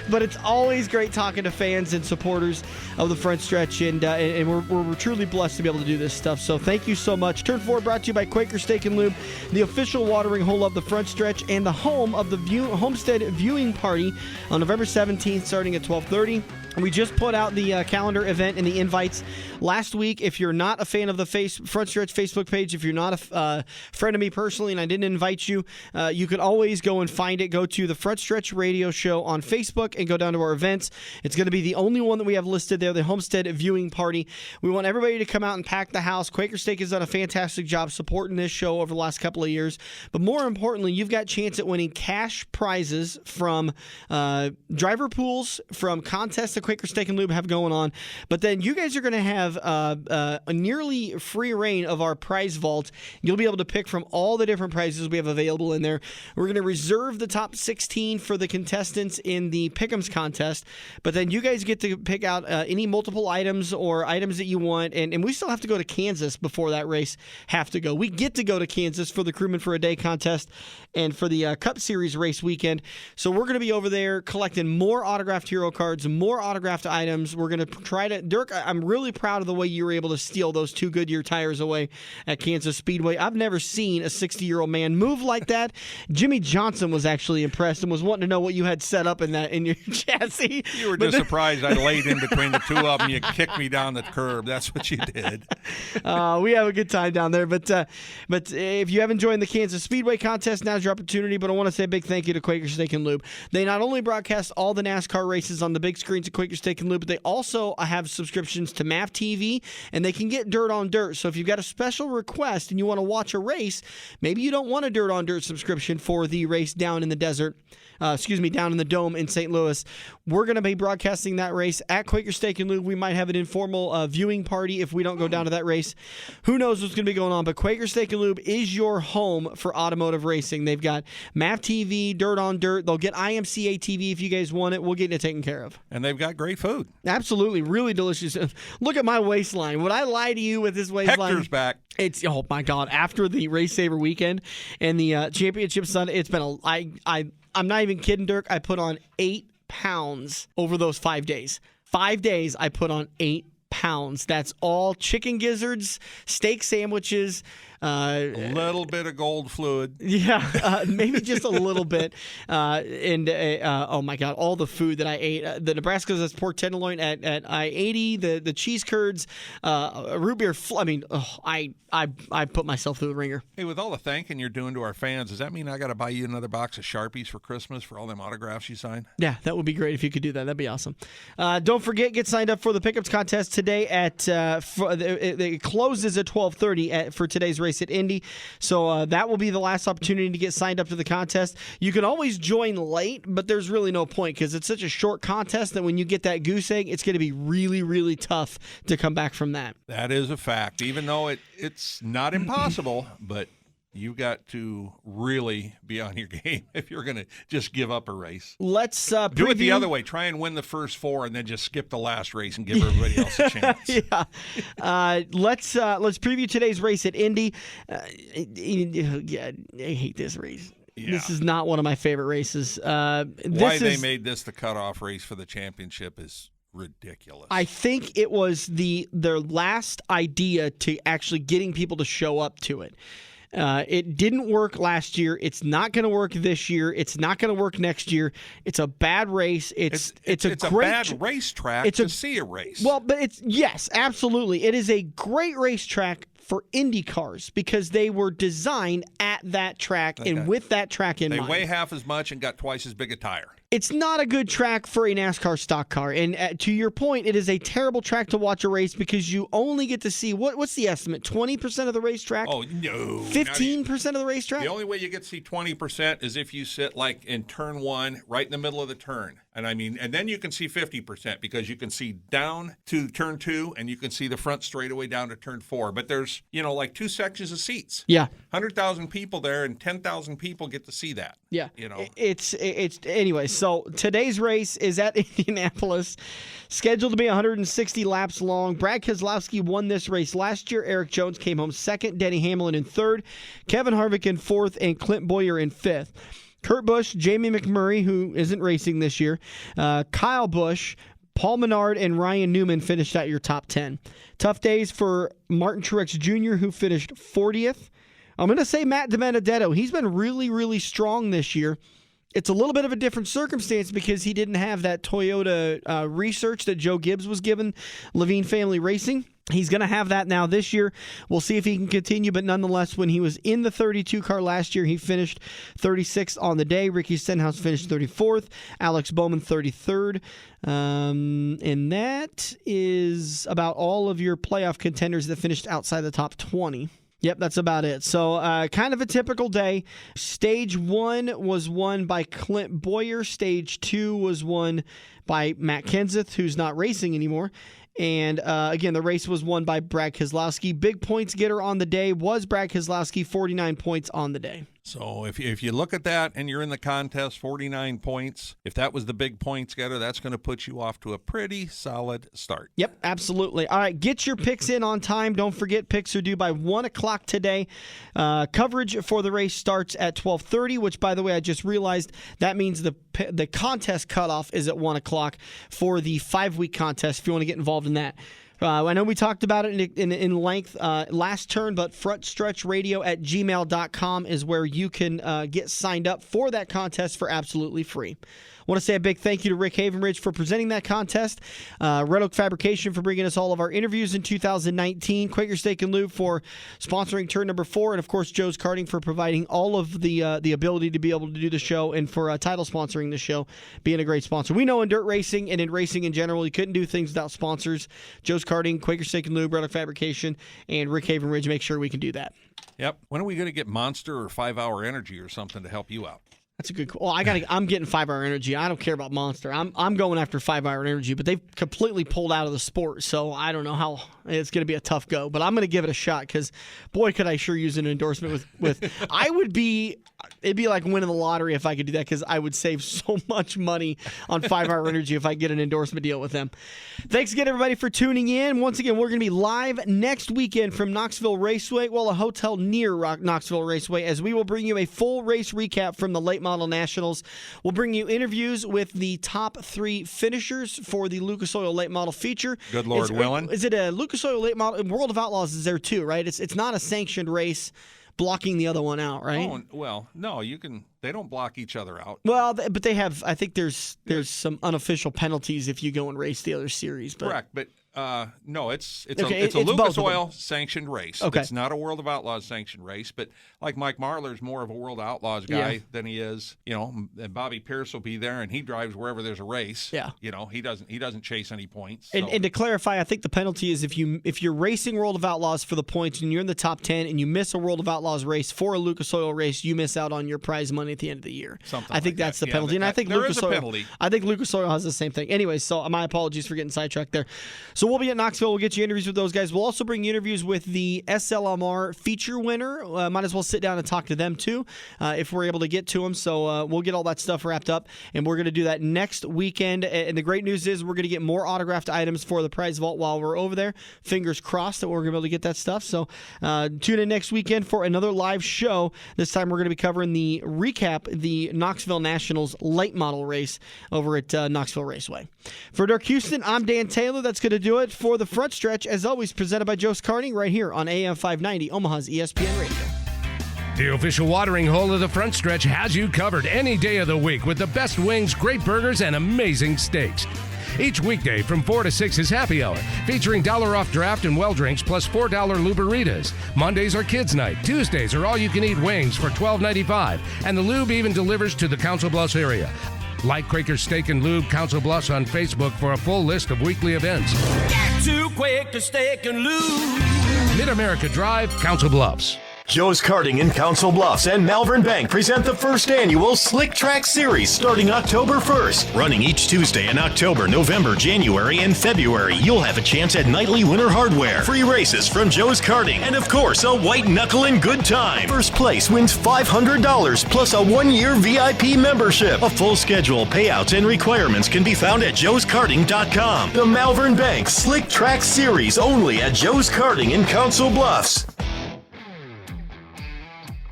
But it's always great talking to fans and supporters of the front stretch, and we're truly blessed to be able to do this stuff. So thank you so much. Turn 4 brought to you by Quaker Steak and Lube, the official watering hole of the front stretch and the home of the Homestead Viewing Party on November 17th, starting at 12:30. We just put out the calendar event and the invites last week. If you're not a fan of the Front Stretch Facebook page, if you're not a friend of me personally and I didn't invite you, you can always go and find it. Go to the Front Stretch Radio Show on Facebook and go down to our events. It's going to be the only one that we have listed there, the Homestead Viewing Party. We want everybody to come out and pack the house. Quaker Steak has done a fantastic job supporting this show over the last couple of years. But more importantly, you've got a chance at winning cash prizes from driver pools, from contests that Quaker Steak and Lube have going on. But then you guys are going to have a nearly free reign of our prize vault. You'll be able to pick from all the different prizes we have available in there. We're going to reserve the top 16 for the contestants in the Pick'ems contest. But then you guys get to pick out any multiple items or items that you want. And we still have to go to Kansas before that race have to go. We get to go to Kansas for the Crewman For A Day contest and for the Cup Series race weekend. So we're going to be over there collecting more autographed hero cards, more autographed items. We're going to try to... Dirk, I'm really proud of the way you were able to steal those 2 Goodyear tires away at Kansas Speedway. I've never seen a 60-year-old man move like that. Jimmy Johnson was actually impressed and was wanting to know what you had set up in your chassis. You were just surprised I laid in between the two of them. You kicked me down the curb. That's what you did. We have a good time down there. But if you haven't joined the Kansas Speedway contest, now's your opportunity. But I want to say a big thank you to Quaker Steak and Lube. They not only broadcast all the NASCAR races on the big screens at Quaker Steak and Lube, but they also have subscriptions to MAV TV, and they can get Dirt on Dirt. So if you've got a special request and you want to watch a race, maybe you don't want a Dirt on Dirt subscription for the race down in the desert. Down in the Dome in St. Louis. We're going to be broadcasting that race at Quaker Steak and Lube. We might have an informal viewing party if we don't go down to that race. Who knows what's going to be going on, but Quaker Steak and Lube is your home for automotive racing. They've got MAV TV, Dirt on Dirt. They'll get IMCA TV if you guys want it. We'll get it taken care of. And they've got great food. Absolutely. Really delicious. Look at my waistline. Would I lie to you with this waistline? Hector's back. It's, oh my God, after the RaceSaver weekend and the championship Sunday, it's been I'm not even kidding, Dirk. I put on 8 pounds over those 5 days. 5 days, I put on 8 pounds. That's all chicken gizzards, steak sandwiches. A little bit of gold fluid. Yeah, maybe just a little bit. Oh my God, all the food that I ate. The Nebraska's pork tenderloin at I-80, the cheese curds, root beer. I put myself through the ringer. Hey, with all the thanking you're doing to our fans, does that mean I got to buy you another box of Sharpies for Christmas for all them autographs you signed? Yeah, that would be great if you could do that. That'd be awesome. Don't forget, get signed up for the Pickups contest today it closes at 12:30 for today's race at Indy. So that will be the last opportunity to get signed up to the contest. You can always join late, but there's really no point because it's such a short contest that when you get that goose egg, it's going to be really, really tough to come back from that. That is a fact. Even though it's not impossible, but you got to really be on your game if you're going to just give up a race. Let's do it the other way. Try and win the first 4 and then just skip the last race and give everybody else a chance. Yeah. Let's preview today's race at Indy. I hate this race. Yeah. This is not one of my favorite races. Why they made this the cutoff race for the championship is ridiculous. I think it was their last idea to actually getting people to show up to it. It didn't work last year. It's not going to work this year. It's not going to work next year. It's a bad race. It's a bad racetrack to see a race. Well, but yes, absolutely. It is a great racetrack for Indy cars because they were designed at that track and with that track in mind. They weigh half as much and got twice as big a tire. It's not a good track for a NASCAR stock car. And to your point, it is a terrible track to watch a race because you only get to see, what's the estimate, 20% of the racetrack? Oh, no. 15% of the racetrack? The only way you get to see 20% is if you sit like in turn 1, right in the middle of the turn. And I mean, and then you can see 50% because you can see down to turn 2 and you can see the front straightaway down to turn 4. But there's, like 2 sections of seats. Yeah. 100,000 people there and 10,000 people get to see that. Yeah. It's anyway, so today's race is at Indianapolis, scheduled to be 160 laps long. Brad Keselowski won this race last year. Eric Jones came home second, Denny Hamlin in third, Kevin Harvick in fourth, and Clint Bowyer in fifth. Kurt Busch, Jamie McMurray, who isn't racing this year, Kyle Busch, Paul Menard, and Ryan Newman finished out your top 10. Tough days for Martin Truex Jr., who finished 40th. I'm going to say Matt DiBenedetto. He's been really, really strong this year. It's a little bit of a different circumstance because he didn't have that Toyota research that Joe Gibbs was given Levine Family Racing. He's going to have that now this year. We'll see if he can continue, but nonetheless, when he was in the 32 car last year, he finished 36th on the day. Ricky Stenhouse finished 34th. Alex Bowman 33rd. And that is about all of your playoff contenders that finished outside the top 20. Yep, that's about it. So kind of a typical day. Stage 1 was won by Clint Bowyer. Stage 2 was won by Matt Kenseth, who's not racing anymore. And again, the race was won by Brad Keselowski. Big points getter on the day was Brad Keselowski, 49 points on the day. So if you look at that and you're in the contest, 49 points, if that was the big points getter, that's going to put you off to a pretty solid start. Yep, absolutely. All right, get your picks in on time. Don't forget, picks are due by 1 o'clock today. Coverage for the race starts at 12:30, which, by the way, I just realized that means the contest cutoff is at 1 o'clock for the 5-week contest if you want to get involved in that. I know we talked about it in length last turn, but frontstretchradio@gmail.com is where you can get signed up for that contest for absolutely free. I want to say a big thank you to Rick Havenridge for presenting that contest, Red Oak Fabrication for bringing us all of our interviews in 2019, Quaker Steak and Lube for sponsoring turn number 4, and of course Joe's Karting for providing all of the ability to be able to do the show, and for title sponsoring the show, being a great sponsor. We know in dirt racing and in racing in general, you couldn't do things without sponsors. Joe's Karting, Quaker Steak and Lube, Red Oak Fabrication, and Rick Havenridge make sure we can do that. Yep. When are we going to get Monster or 5-Hour Energy or something to help you out? That's a good. Well, I'm getting 5-Hour Energy. I don't care about Monster. I'm going after 5-Hour Energy, but they've completely pulled out of the sport, so I don't know how it's going to be a tough go. But I'm going to give it a shot because, boy, could I sure use an endorsement with. It'd be like winning the lottery if I could do that because I would save so much money on 5-Hour Energy if I get an endorsement deal with them. Thanks again, everybody, for tuning in. Once again, we're going to be live next weekend from Knoxville Raceway, a hotel near Knoxville Raceway, as we will bring you a full race recap from the Late Model Nationals. We'll bring you interviews with the top 3 finishers for the Lucas Oil Late Model feature. Good Lord willing. Is it a Lucas Oil Late Model? World of Outlaws is there too, right? It's not a sanctioned race blocking the other one out, right? Oh, well, no, you can. They don't block each other out. Well, but they have. I think there's some unofficial penalties if you go and race the other series. But. Correct, but no, it's okay, a Lucas Oil sanctioned race. Okay. It's not a World of Outlaws sanctioned race, but like Mike Marlar's more of a World of Outlaws guy than he is, and Bobby Pierce will be there and he drives wherever there's a race. Yeah. He doesn't chase any points. So. And to clarify, I think the penalty is if you're racing World of Outlaws for the points and you're in the top 10 and you miss a World of Outlaws race for a Lucas Oil race, you miss out on your prize money at the end of the year. Something I think that's the penalty. And I think there is a penalty. I think Lucas Oil has the same thing. Anyway, so my apologies for getting sidetracked there. So we'll be at Knoxville. We'll get you interviews with those guys. We'll also bring you interviews with the SLMR feature winner. Might as well sit down and talk to them too if we're able to get to them. So we'll get all that stuff wrapped up, and we're going to do that next weekend. And the great news is we're going to get more autographed items for the prize vault while we're over there. Fingers crossed that we're going to be able to get that stuff. So tune in next weekend for another live show. This time we're going to be covering the Knoxville Nationals late model race over at Knoxville Raceway. For Dirk Houston, I'm Dan Taylor. That's going to do it for the front stretch, as always, presented by Joe's Karting right here on AM 590, Omaha's ESPN Radio. The official watering hole of the front stretch has you covered any day of the week with the best wings, great burgers, and amazing steaks. Each weekday from 4 to 6 is happy hour, featuring $1 off draft and well drinks plus $4 Luberitas. Mondays are kids' night. Tuesdays are all-you-can-eat wings for $12.95, and the lube even delivers to the Council Bluffs area. Like Quaker Steak and Lube Council Bluffs on Facebook for a full list of weekly events. Get to Quaker Steak and Lube. Mid-America Drive, Council Bluffs. Joe's Karting in Council Bluffs and Malvern Bank present the first annual Slick Track Series starting October 1st. Running each Tuesday in October, November, January, and February, you'll have a chance at nightly winter hardware, free races from Joe's Karting, and of course, a white knuckle and good time. First place wins $500 plus a 1-year VIP membership. A full schedule, payouts, and requirements can be found at joeskarting.com. The Malvern Bank Slick Track Series only at Joe's Karting in Council Bluffs.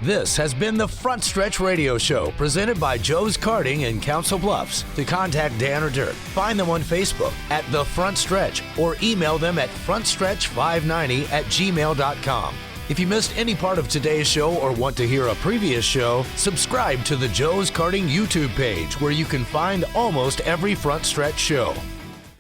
This has been the Front Stretch Radio Show, presented by Joe's Karting in Council Bluffs. To contact Dan or Dirk, find them on Facebook at The Front Stretch or email them at frontstretch590@gmail.com. If you missed any part of today's show or want to hear a previous show, subscribe to the Joe's Karting YouTube page, where you can find almost every Front Stretch show.